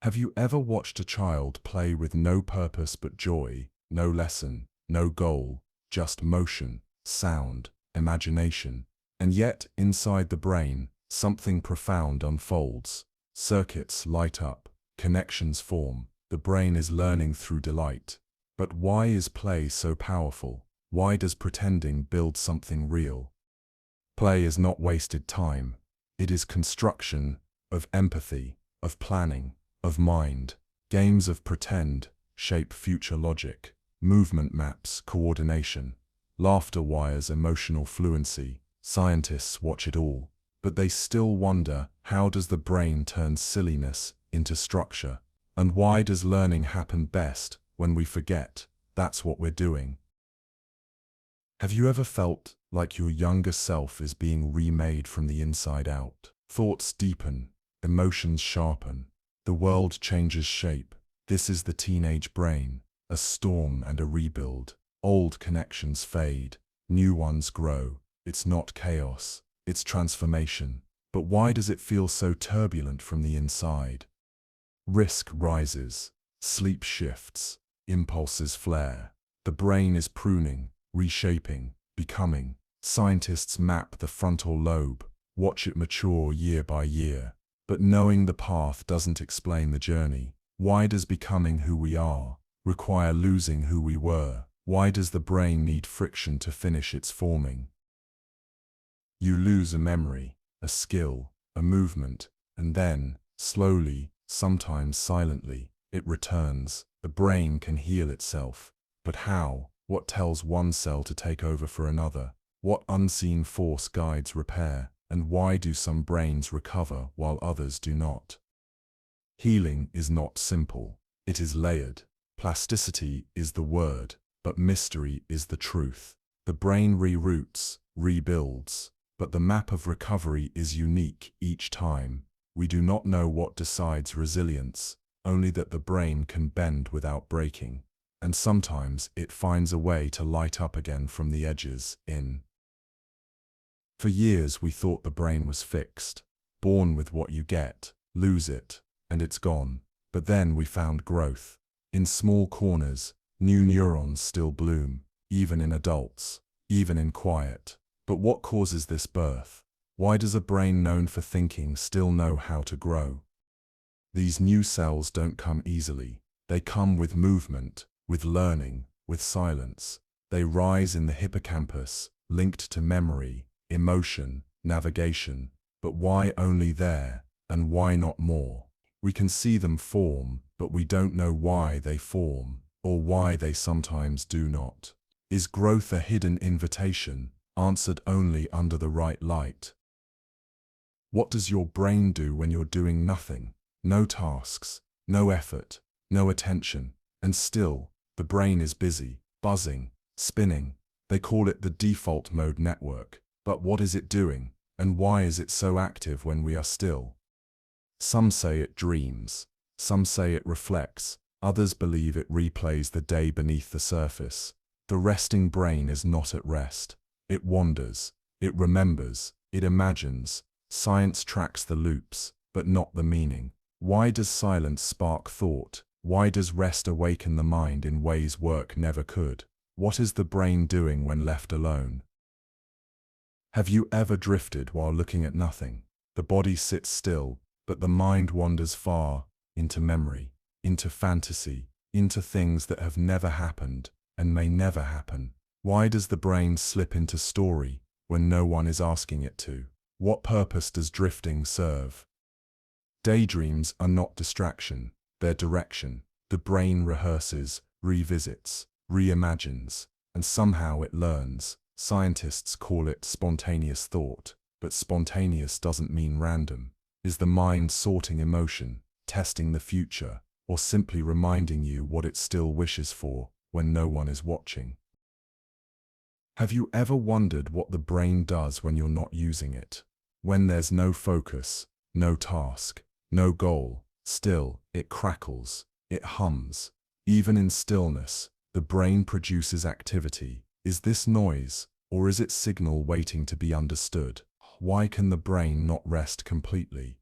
Have you ever watched a child play with no purpose but joy, no lesson, no goal, just motion, sound, imagination? And yet, inside the brain, something profound unfolds. Circuits light up, connections form. The brain is learning through delight. But why is play so powerful? Why does pretending build something real? Play is not wasted time. It is construction of empathy, of planning, of mind. Games of pretend shape future logic. Movement maps coordination. Laughter wires emotional fluency. Scientists watch it all, but they still wonder, how does the brain turn silliness into structure? And why does learning happen best when we forget that's what we're doing? Have you ever felt like your younger self is being remade from the inside out? Thoughts deepen, emotions sharpen, the world changes shape. This is the teenage brain, a storm and a rebuild. Old connections fade, new ones grow. It's not chaos, it's transformation. But why does it feel so turbulent from the inside? Risk rises, sleep shifts, impulses flare. The brain is pruning, reshaping, becoming. Scientists map the frontal lobe, watch it mature year by year. But knowing the path doesn't explain the journey. Why does becoming who we are require losing who we were? Why does the brain need friction to finish its forming? You lose a memory, a skill, a movement, and then, slowly, sometimes silently, it returns. The brain can heal itself. But how? What tells one cell to take over for another? What unseen force guides repair? And why do some brains recover while others do not? Healing is not simple. It is layered. Plasticity is the word, but mystery is the truth. The brain reroutes, rebuilds, but the map of recovery is unique each time. We do not know what decides resilience, only that the brain can bend without breaking. And sometimes it finds a way to light up again from the edges. For years we thought the brain was fixed, born with what you get, lose it, and it's gone. But then we found growth. In small corners, new neurons still bloom, even in adults, even in quiet. But what causes this birth? Why does a brain known for thinking still know how to grow? These new cells don't come easily. They come with movement, with learning, with silence. They rise in the hippocampus, linked to memory, emotion, navigation. But why only there, and why not more? We can see them form, but we don't know why they form, or why they sometimes do not. Is growth a hidden invitation, answered only under the right light? What does your brain do when you're doing nothing? No tasks, no effort, no attention, and still, the brain is busy, buzzing, spinning. They call it the default mode network. But what is it doing, and why is it so active when we are still? Some say it dreams, some say it reflects, others believe it replays the day beneath the surface. The resting brain is not at rest. It wanders, it remembers, It imagines. Science tracks the loops, but not the meaning. Why does silence spark thought? Why does rest awaken the mind in ways work never could? What is the brain doing when left alone? Have you ever drifted while looking at nothing? The body sits still, but the mind wanders far, into memory, into fantasy, into things that have never happened and may never happen. Why does the brain slip into story when no one is asking it to? What purpose does drifting serve? Daydreams are not distraction, they're direction. The brain rehearses, revisits, reimagines, and somehow it learns. Scientists call it spontaneous thought, but spontaneous doesn't mean random. Is the mind sorting emotion, testing the future, or simply reminding you what it still wishes for when no one is watching? Have you ever wondered what the brain does when you're not using it? When there's no focus, no task, no goal, still, it crackles, it hums. Even in stillness, the brain produces activity. Is this noise, or is it signal waiting to be understood? Why can the brain not rest completely?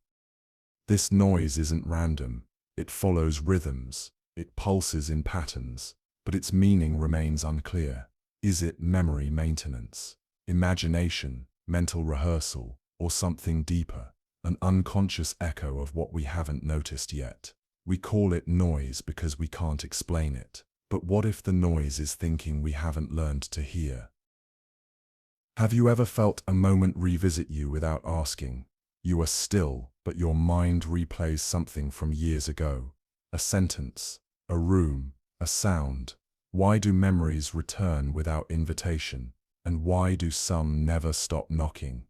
This noise isn't random. It follows rhythms. It pulses in patterns, but its meaning remains unclear. Is it memory maintenance, imagination, mental rehearsal, or something deeper? An unconscious echo of what we haven't noticed yet. We call it noise because we can't explain it. But what if the noise is thinking we haven't learned to hear? Have you ever felt a moment revisit you without asking? You are still, but your mind replays something from years ago. A sentence, a room, a sound. Why do memories return without invitation? And why do some never stop knocking?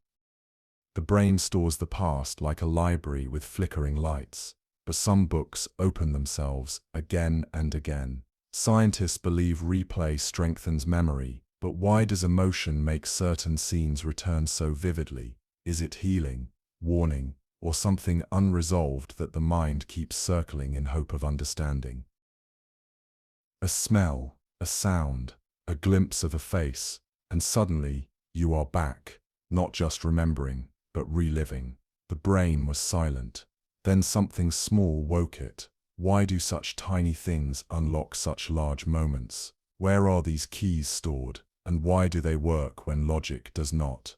The brain stores the past like a library with flickering lights, but some books open themselves again and again. Scientists believe replay strengthens memory, but why does emotion make certain scenes return so vividly? Is it healing, warning, or something unresolved that the mind keeps circling in hope of understanding? A smell, a sound, a glimpse of a face, and suddenly you are back, not just remembering, but reliving. The brain was silent. Then something small woke it. Why do such tiny things unlock such large moments? Where are these keys stored, and why do they work when logic does not?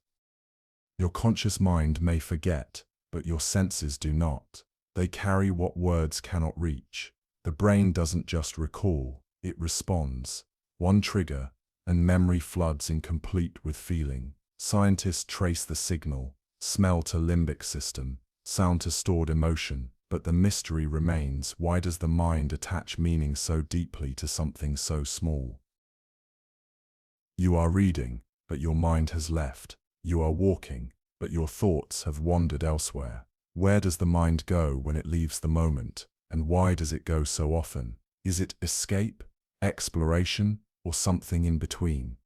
Your conscious mind may forget, but your senses do not. They carry what words cannot reach. The brain doesn't just recall, it responds. One trigger, and memory floods incomplete with feeling. Scientists trace the signal, smell to limbic system, sound to stored emotion, but the mystery remains. Why does the mind attach meaning so deeply to something so small? You are reading, but your mind has left. You are walking, but your thoughts have wandered elsewhere. Where does the mind go when it leaves the moment, and why does it go so often? Is it escape, exploration, or something in between?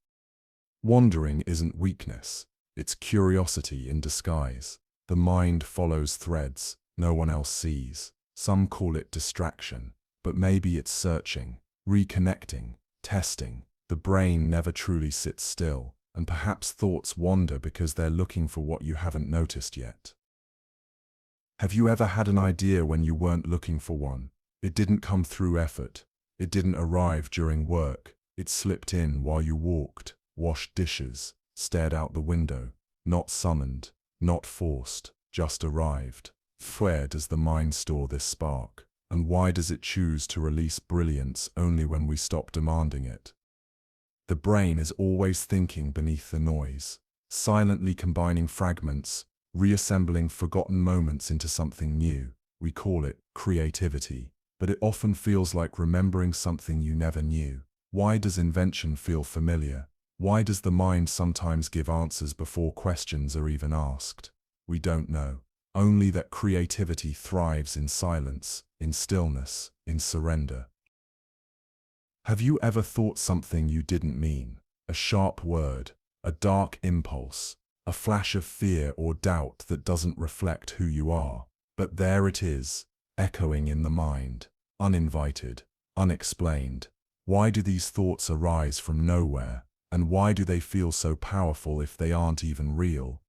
Wandering isn't weakness, it's curiosity in disguise. The mind follows threads no one else sees. Some call it distraction, but maybe it's searching, reconnecting, testing. The brain never truly sits still, and perhaps thoughts wander because they're looking for what you haven't noticed yet. Have you ever had an idea when you weren't looking for one? It didn't come through effort. It didn't arrive during work. It slipped in while you walked, washed dishes, stared out the window. Not summoned, not forced, just arrived. Where does the mind store this spark? And why does it choose to release brilliance only when we stop demanding it? The brain is always thinking beneath the noise, silently combining fragments, reassembling forgotten moments into something new. We call it creativity, but it often feels like remembering something you never knew. Why does invention feel familiar? Why does the mind sometimes give answers before questions are even asked? We don't know. Only that creativity thrives in silence, in stillness, in surrender. Have you ever thought something you didn't mean? A sharp word, a dark impulse, a flash of fear or doubt that doesn't reflect who you are. But there it is, echoing in the mind, uninvited, unexplained. Why do these thoughts arise from nowhere? And why do they feel so powerful if they aren't even real?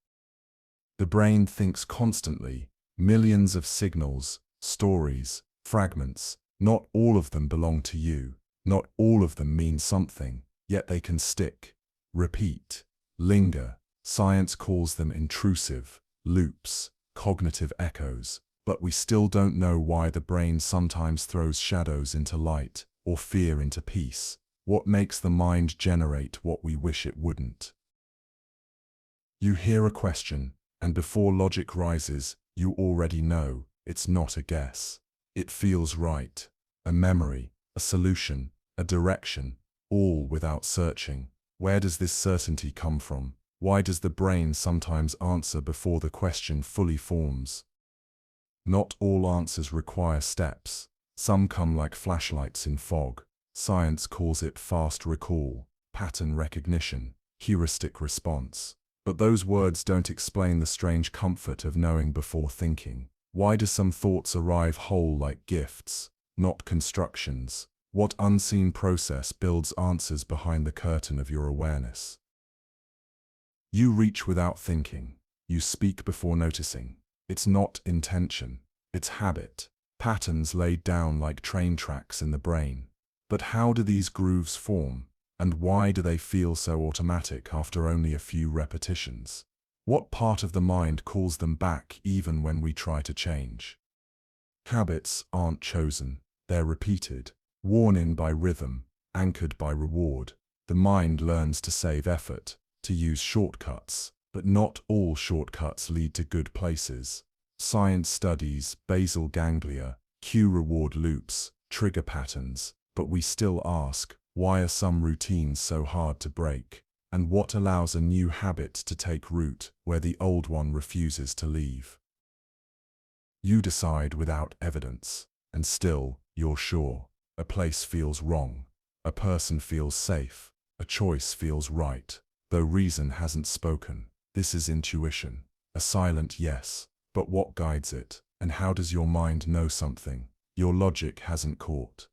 The brain thinks constantly, millions of signals, stories, fragments. Not all of them belong to you. Not all of them mean something, yet they can stick, repeat, linger. Science calls them intrusive, loops, cognitive echoes. But we still don't know why the brain sometimes throws shadows into light, or fear into peace. What makes the mind generate what we wish it wouldn't? You hear a question, and before logic rises, you already know it's not a guess. It feels right. A memory, a solution, a direction, all without searching. Where does this certainty come from? Why does the brain sometimes answer before the question fully forms? Not all answers require steps. Some come like flashlights in fog. Science calls it fast recall, pattern recognition, heuristic response. But those words don't explain the strange comfort of knowing before thinking. Why do some thoughts arrive whole like gifts, not constructions? What unseen process builds answers behind the curtain of your awareness? You reach without thinking. You speak before noticing. It's not intention, it's habit. Patterns laid down like train tracks in the brain. But how do these grooves form? And why do they feel so automatic after only a few repetitions? What part of the mind calls them back even when we try to change? Habits aren't chosen, they're repeated, worn in by rhythm, anchored by reward. The mind learns to save effort, to use shortcuts, but not all shortcuts lead to good places. Science studies basal ganglia, cue reward loops, trigger patterns, but we still ask, why are some routines so hard to break? And what allows a new habit to take root where the old one refuses to leave? You decide without evidence, and still, you're sure. A place feels wrong, a person feels safe, a choice feels right, though reason hasn't spoken. This is intuition, a silent yes. But what guides it, and how does your mind know something your logic hasn't caught?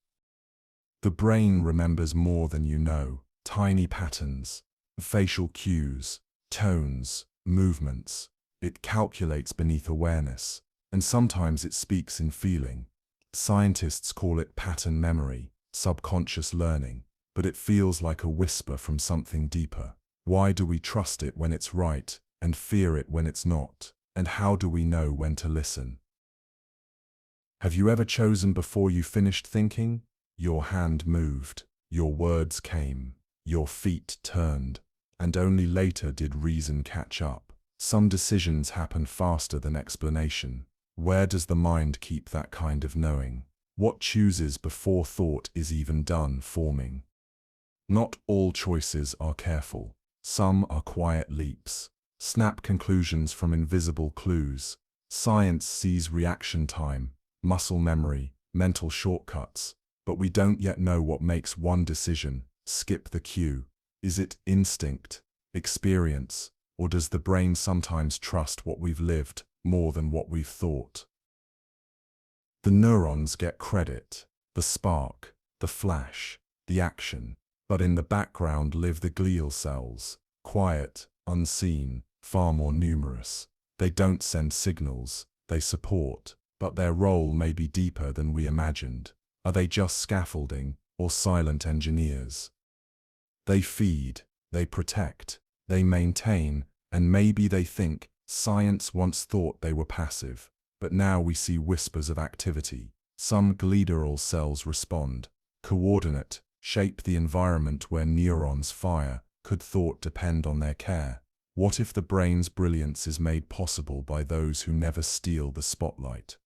The brain remembers more than you know, tiny patterns, facial cues, tones, movements. It calculates beneath awareness, and sometimes it speaks in feeling. Scientists call it pattern memory, subconscious learning, but it feels like a whisper from something deeper. Why do we trust it when it's right, and fear it when it's not? And how do we know when to listen? Have you ever chosen before you finished thinking? Your hand moved, your words came, your feet turned, and only later did reason catch up. Some decisions happen faster than explanation. Where does the mind keep that kind of knowing? What chooses before thought is even done forming? Not all choices are careful. Some are quiet leaps. Snap conclusions from invisible clues. Science sees reaction time, muscle memory, mental shortcuts, but we don't yet know what makes one decision skip the cue. Is it instinct, experience, or does the brain sometimes trust what we've lived more than what we've thought? The neurons get credit, the spark, the flash, the action, but in the background live the glial cells, quiet, unseen, far more numerous. They don't send signals, they support, but their role may be deeper than we imagined. Are they just scaffolding, or silent engineers? They feed, they protect, they maintain, and maybe they think. Science once thought they were passive, but now we see whispers of activity. Some glial cells respond, coordinate, shape the environment where neurons fire. Could thought depend on their care? What if the brain's brilliance is made possible by those who never steal the spotlight?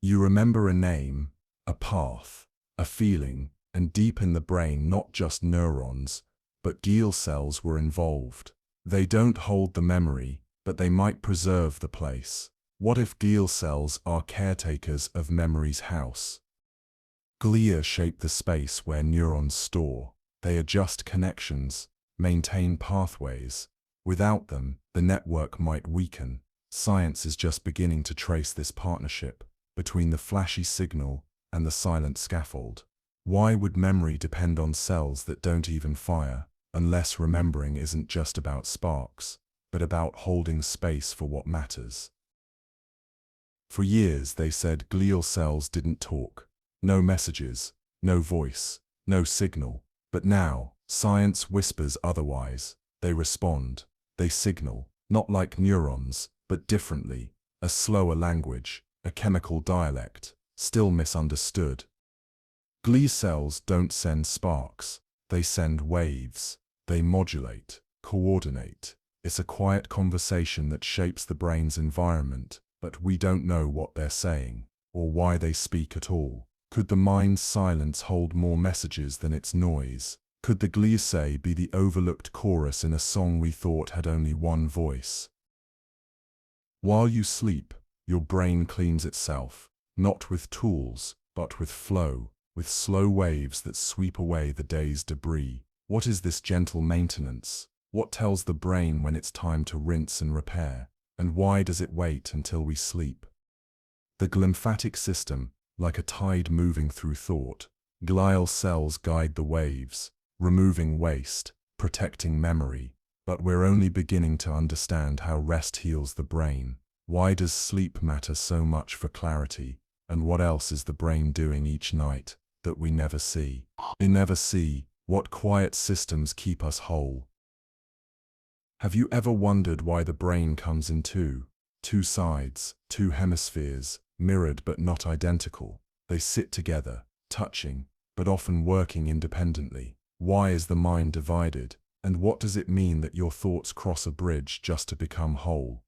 You remember a name, a path, a feeling, and deep in the brain not just neurons, but glial cells were involved. They don't hold the memory, but they might preserve the place. What if glial cells are caretakers of memory's house? Glia shape the space where neurons store. They adjust connections, maintain pathways. Without them, the network might weaken. Science is just beginning to trace this partnership between the flashy signal and the silent scaffold. Why would memory depend on cells that don't even fire, unless remembering isn't just about sparks? but about holding space for what matters. For years they said glial cells didn't talk. No messages, no voice, no signal. But now, science whispers otherwise. They respond, they signal, not like neurons, but differently, a slower language, a chemical dialect, still misunderstood. Glial cells don't send sparks, they send waves. They modulate, coordinate. It's a quiet conversation that shapes the brain's environment, but we don't know what they're saying, or why they speak at all. Could the mind's silence hold more messages than its noise? Could the gliae be the overlooked chorus in a song we thought had only one voice? While you sleep, your brain cleans itself, not with tools, but with flow, with slow waves that sweep away the day's debris. What is this gentle maintenance? What tells the brain when it's time to rinse and repair? And why does it wait until we sleep? The glymphatic system, like a tide moving through thought, glial cells guide the waves, removing waste, protecting memory. But we're only beginning to understand how rest heals the brain. Why does sleep matter so much for clarity? And what else is the brain doing each night that we never see? We never see what quiet systems keep us whole. Have you ever wondered why the brain comes in two sides, two hemispheres, mirrored but not identical? They sit together, touching, but often working independently. Why is the mind divided? And what does it mean that your thoughts cross a bridge just to become whole?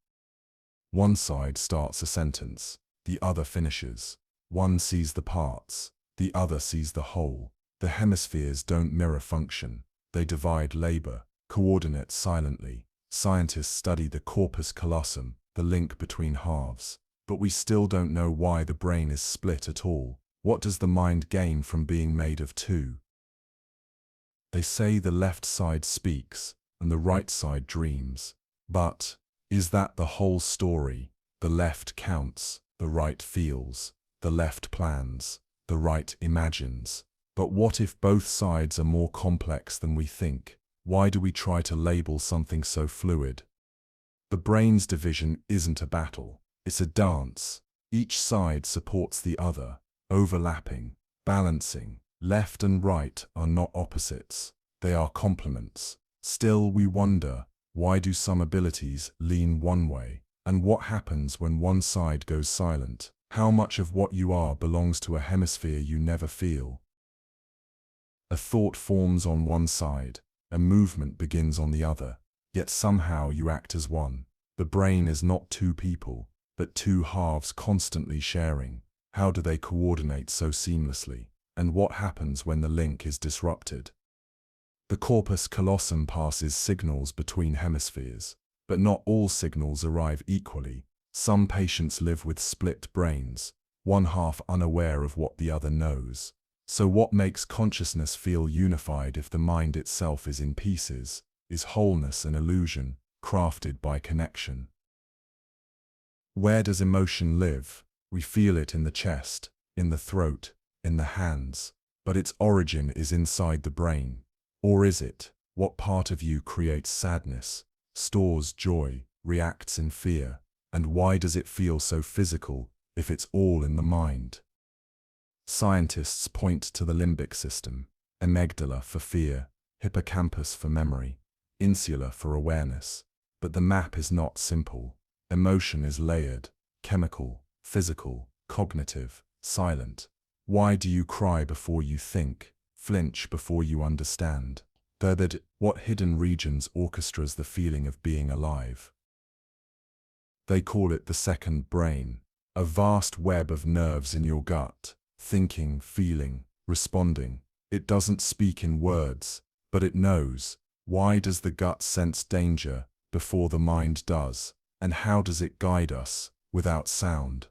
One side starts a sentence, the other finishes. One sees the parts, the other sees the whole. The hemispheres don't mirror function, they divide labor, coordinate silently. Scientists study the corpus callosum, the link between halves. But we still don't know why the brain is split at all. What does the mind gain from being made of two? They say the left side speaks, and the right side dreams. But is that the whole story? The left counts, the right feels, the left plans, the right imagines. But what if both sides are more complex than we think? Why do we try to label something so fluid? The brain's division isn't a battle, it's a dance. Each side supports the other, overlapping, balancing. Left and right are not opposites, they are complements. Still we wonder, why do some abilities lean one way? And what happens when one side goes silent? How much of what you are belongs to a hemisphere you never feel? A thought forms on one side, a movement begins on the other, yet somehow you act as one. The brain is not two people, but two halves constantly sharing. How do they coordinate so seamlessly? And what happens when the link is disrupted? The corpus callosum passes signals between hemispheres, but not all signals arrive equally. Some patients live with split brains, one half unaware of what the other knows. So what makes consciousness feel unified if the mind itself is in pieces? Is wholeness an illusion, crafted by connection? Where does emotion live? We feel it in the chest, in the throat, in the hands, but its origin is inside the brain. Or is it? What part of you creates sadness, stores joy, reacts in fear? And why does it feel so physical if it's all in the mind? Scientists point to the limbic system, amygdala for fear, hippocampus for memory, insula for awareness. But the map is not simple. Emotion is layered, chemical, physical, cognitive, silent. Why do you cry before you think, flinch before you understand? What hidden regions orchestras the feeling of being alive? They call it the second brain, a vast web of nerves in your gut, thinking, feeling, responding. It doesn't speak in words, but it knows. Why does the gut sense danger before the mind does? And how does it guide us, without sound?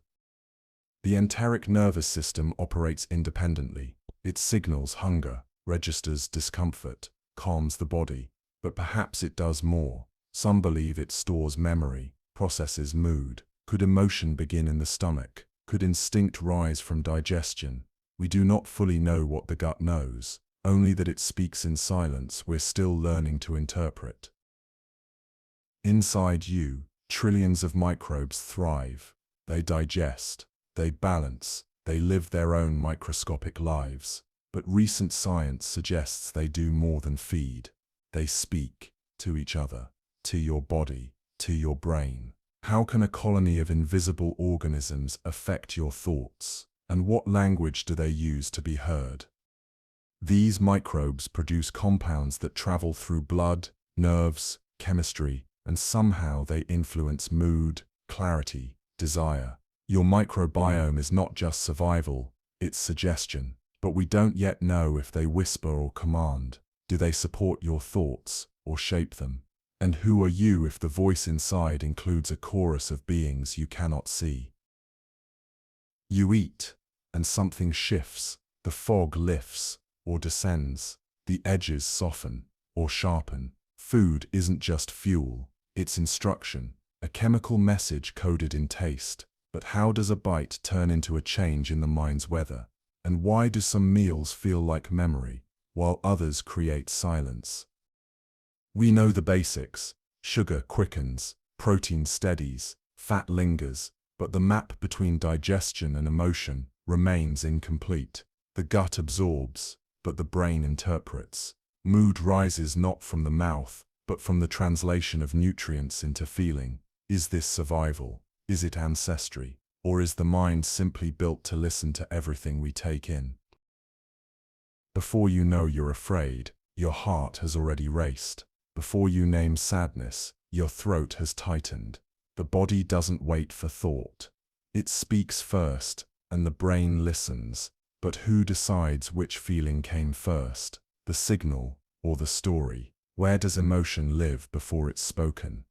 The enteric nervous system operates independently. It signals hunger, registers discomfort, calms the body. But perhaps it does more. Some believe it stores memory, processes mood. Could emotion begin in the stomach? Could instinct rise from digestion? We do not fully know what the gut knows, only that it speaks in silence we're still learning to interpret. Inside you, trillions of microbes thrive. They digest, they balance, they live their own microscopic lives. But recent science suggests they do more than feed. They speak to each other, to your body, to your brain. How can a colony of invisible organisms affect your thoughts? And what language do they use to be heard? These microbes produce compounds that travel through blood, nerves, chemistry, and somehow they influence mood, clarity, desire. Your microbiome is not just survival, it's suggestion. But we don't yet know if they whisper or command. Do they support your thoughts or shape them? And who are you if the voice inside includes a chorus of beings you cannot see? You eat, and something shifts. The fog lifts or descends. The edges soften or sharpen. Food isn't just fuel, it's instruction, a chemical message coded in taste. But how does a bite turn into a change in the mind's weather? And why do some meals feel like memory, while others create silence? We know the basics. Sugar quickens, protein steadies, fat lingers, but the map between digestion and emotion remains incomplete. The gut absorbs, but the brain interprets. Mood rises not from the mouth, but from the translation of nutrients into feeling. Is this survival? Is it ancestry? Or is the mind simply built to listen to everything we take in? Before you know you're afraid, your heart has already raced. Before you name sadness, your throat has tightened. The body doesn't wait for thought. It speaks first, and the brain listens. But who decides which feeling came first, the signal or the story? Where does emotion live before it's spoken?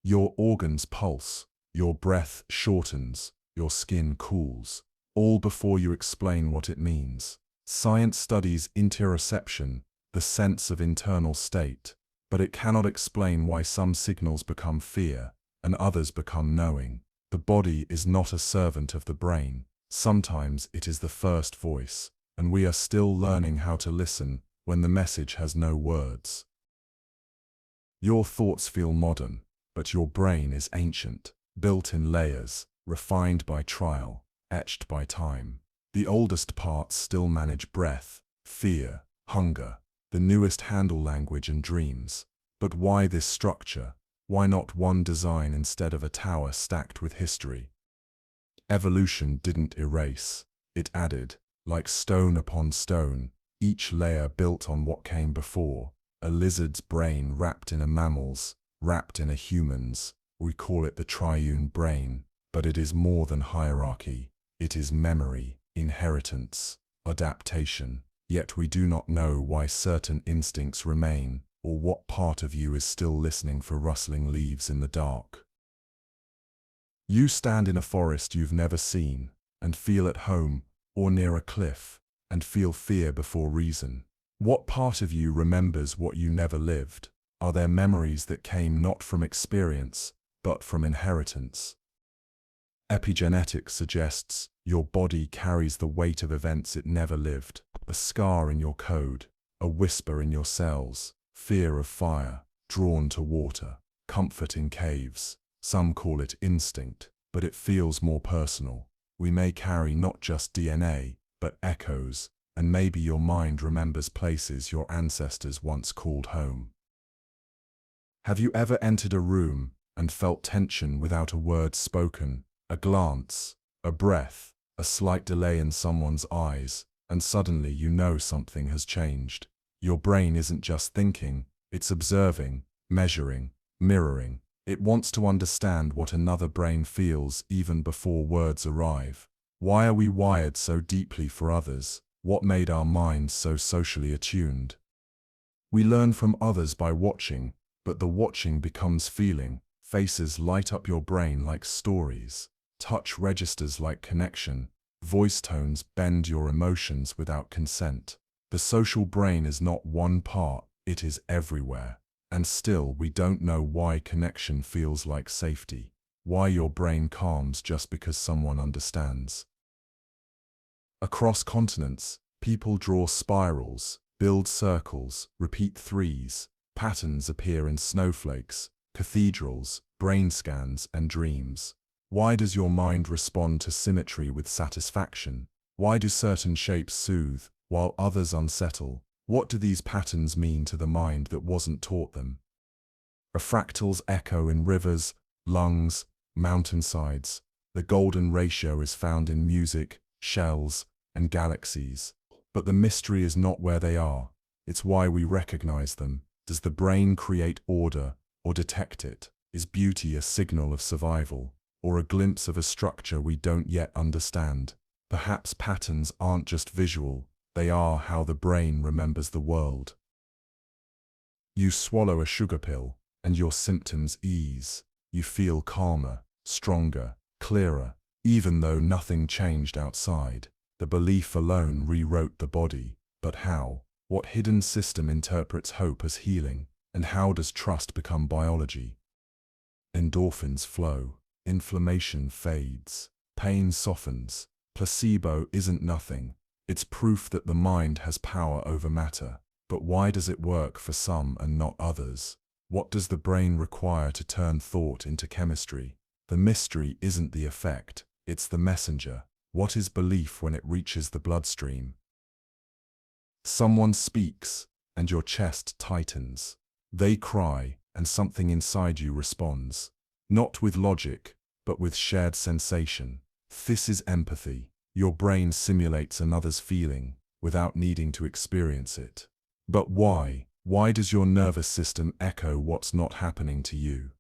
Your organs pulse. Your breath shortens, your skin cools, all before you explain what it means. Science studies interoception, the sense of internal state, but it cannot explain why some signals become fear and others become knowing. The body is not a servant of the brain. Sometimes it is the first voice, and we are still learning how to listen when the message has no words. Your thoughts feel modern, but your brain is ancient. Built in layers, refined by trial, etched by time. The oldest parts still manage breath, fear, hunger. The newest handle language and dreams. But why this structure? Why not one design instead of a tower stacked with history? Evolution didn't erase, it added, like stone upon stone, each layer built on what came before. A lizard's brain wrapped in a mammal's, wrapped in a human's. We call it the triune brain, but it is more than hierarchy. It is memory, inheritance, adaptation. Yet we do not know why certain instincts remain, or what part of you is still listening for rustling leaves in the dark. You stand in a forest you've never seen, and feel at home, or near a cliff, and feel fear before reason. What part of you remembers what you never lived? Are there memories that came not from experience, but from inheritance? Epigenetics suggests your body carries the weight of events it never lived, a scar in your code, a whisper in your cells, fear of fire, drawn to water, comfort in caves. Some call it instinct, but it feels more personal. We may carry not just DNA, but echoes, and maybe your mind remembers places your ancestors once called home. Have you ever entered a room and felt tension without a word spoken, a glance, a breath, a slight delay in someone's eyes, and suddenly you know something has changed? Your brain isn't just thinking, it's observing, measuring, mirroring. It wants to understand what another brain feels even before words arrive. Why are we wired so deeply for others? What made our minds so socially attuned? We learn from others by watching, but the watching becomes feeling. Faces light up your brain like stories. Touch registers like connection. Voice tones bend your emotions without consent. The social brain is not one part, it is everywhere. And still we don't know why connection feels like safety. Why your brain calms just because someone understands. Across continents, people draw spirals, build circles, repeat threes. Patterns appear in snowflakes, cathedrals, brain scans, and dreams. Why does your mind respond to symmetry with satisfaction? Why do certain shapes soothe, while others unsettle? What do these patterns mean to the mind that wasn't taught them? Fractals echo in rivers, lungs, mountainsides. The golden ratio is found in music, shells, and galaxies. But the mystery is not where they are, it's why we recognize them. Does the brain create order or detect it? Is beauty a signal of survival, or a glimpse of a structure we don't yet understand? Perhaps patterns aren't just visual, they are how the brain remembers the world. You swallow a sugar pill, and your symptoms ease. You feel calmer, stronger, clearer, even though nothing changed outside. The belief alone rewrote the body. But how? What hidden system interprets hope as healing? And how does trust become biology? Endorphins flow, inflammation fades, pain softens. Placebo isn't nothing. It's proof that the mind has power over matter. But why does it work for some and not others? What does the brain require to turn thought into chemistry? The mystery isn't the effect, it's the messenger. What is belief when it reaches the bloodstream? Someone speaks, and your chest tightens. They cry, and something inside you responds. Not with logic, but with shared sensation. This is empathy. Your brain simulates another's feeling, without needing to experience it. But why? Why does your nervous system echo what's not happening to you?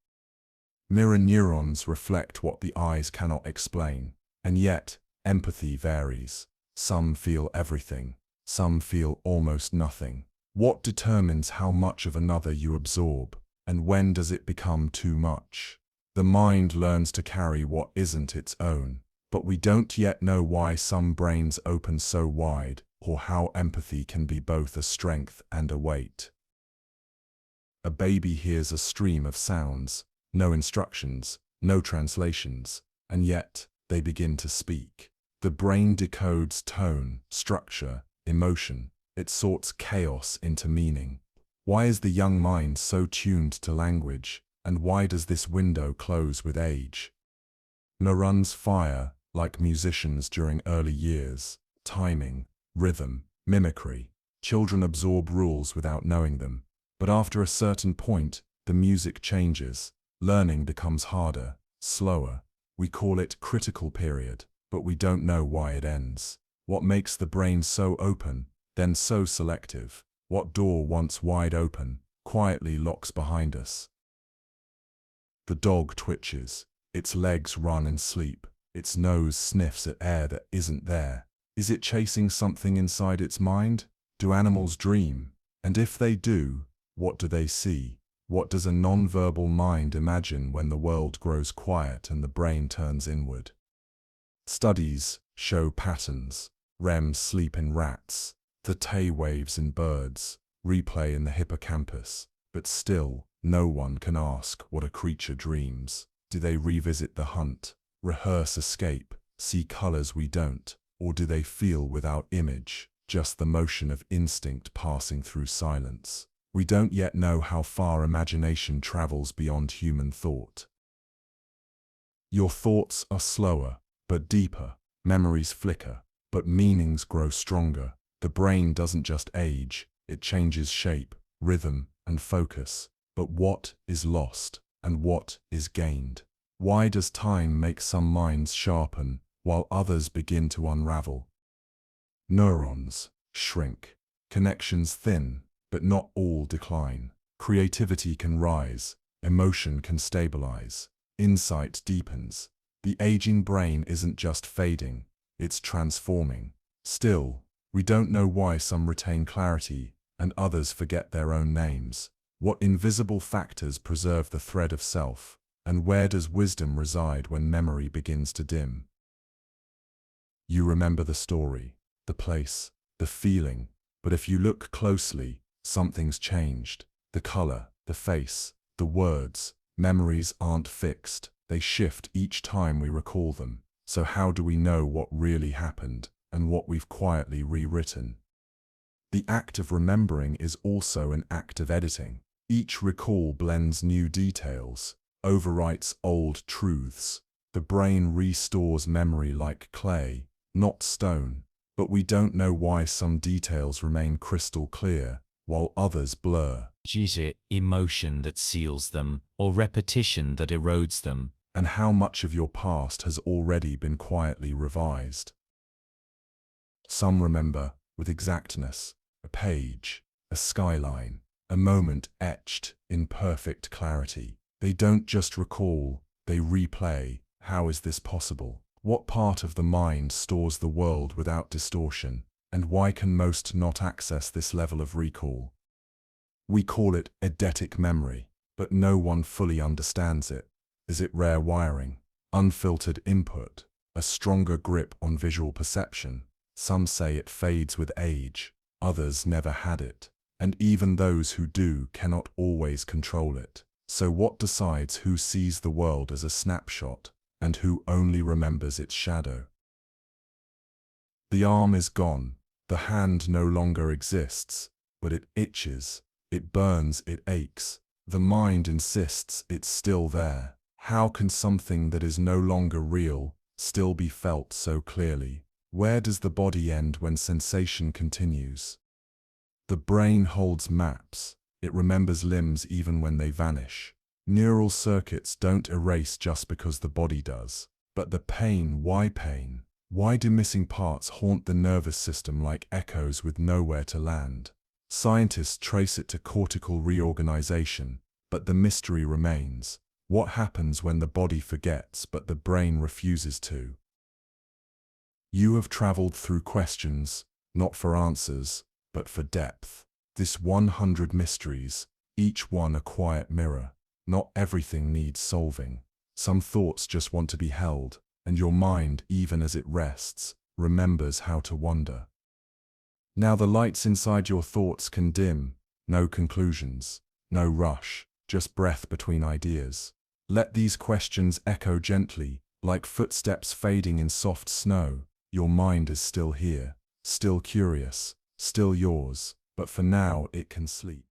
Mirror neurons reflect what the eyes cannot explain. And yet, empathy varies. Some feel everything. Some feel almost nothing. What determines how much of another you absorb? And when does it become too much? The mind learns to carry what isn't its own. But we don't yet know why some brains open so wide, or how empathy can be both a strength and a weight. A baby hears a stream of sounds, no instructions, no translations, and yet they begin to speak. The brain decodes tone, structure, emotion. It sorts chaos into meaning. Why is the young mind so tuned to language, and why does this window close with age? Neurons fire like musicians during early years. Timing, rhythm, mimicry. Children absorb rules without knowing them. But after a certain point, the music changes. Learning becomes harder, slower. We call it critical period, but we don't know why it ends. What makes the brain so open, then so selective? What door once wide open, quietly locks behind us? The dog twitches. Its legs run in sleep. Its nose sniffs at air that isn't there. Is it chasing something inside its mind? Do animals dream? And if they do, what do they see? What does a non-verbal mind imagine when the world grows quiet and the brain turns inward? Studies show patterns. REM sleep in rats, the T waves in birds, replay in the hippocampus. But still, no one can ask what a creature dreams. Do they revisit the hunt, rehearse escape, see colors we don't? Or do they feel without image, just the motion of instinct passing through silence? We don't yet know how far imagination travels beyond human thought. Your thoughts are slower, but deeper. Memories flicker, but meanings grow stronger. The brain doesn't just age, it changes shape, rhythm, and focus. But what is lost, and what is gained? Why does time make some minds sharpen, while others begin to unravel? Neurons shrink, connections thin, but not all decline. Creativity can rise, emotion can stabilize, insight deepens. The aging brain isn't just fading, it's transforming. Still, we don't know why some retain clarity and others forget their own names. What invisible factors preserve the thread of self, and where does wisdom reside when memory begins to dim? You remember the story, the place, the feeling, but if you look closely, something's changed. The color, the face, the words. Memories aren't fixed, they shift each time we recall them. So how do we know what really happened, and what we've quietly rewritten? The act of remembering is also an act of editing. Each recall blends new details, overwrites old truths. The brain restores memory like clay, not stone, but we don't know why some details remain crystal clear, while others blur. Is it emotion that seals them, or repetition that erodes them? And how much of your past has already been quietly revised? Some remember, with exactness, a page, a skyline, a moment etched in perfect clarity. They don't just recall, they replay. How is this possible? What part of the mind stores the world without distortion? And why can most not access this level of recall? We call it eidetic memory, but no one fully understands it. Is it rare wiring, unfiltered input, a stronger grip on visual perception? Some say it fades with age, others never had it, and even those who do cannot always control it. So what decides who sees the world as a snapshot, and who only remembers its shadow? The arm is gone, the hand no longer exists, but it itches, it burns, it aches. The mind insists it's still there. How can something that is no longer real still be felt so clearly? Where does the body end when sensation continues? The brain holds maps. It remembers limbs even when they vanish. Neural circuits don't erase just because the body does. But the pain, why pain? Why do missing parts haunt the nervous system like echoes with nowhere to land? Scientists trace it to cortical reorganization, but the mystery remains. What happens when the body forgets but the brain refuses to? You have traveled through questions, not for answers, but for depth. This 100 mysteries, each one a quiet mirror. Not everything needs solving. Some thoughts just want to be held, and your mind, even as it rests, remembers how to wonder. Now the lights inside your thoughts can dim. No conclusions, no rush, just breath between ideas. Let these questions echo gently, like footsteps fading in soft snow. Your mind is still here, still curious, still yours, but for now it can sleep.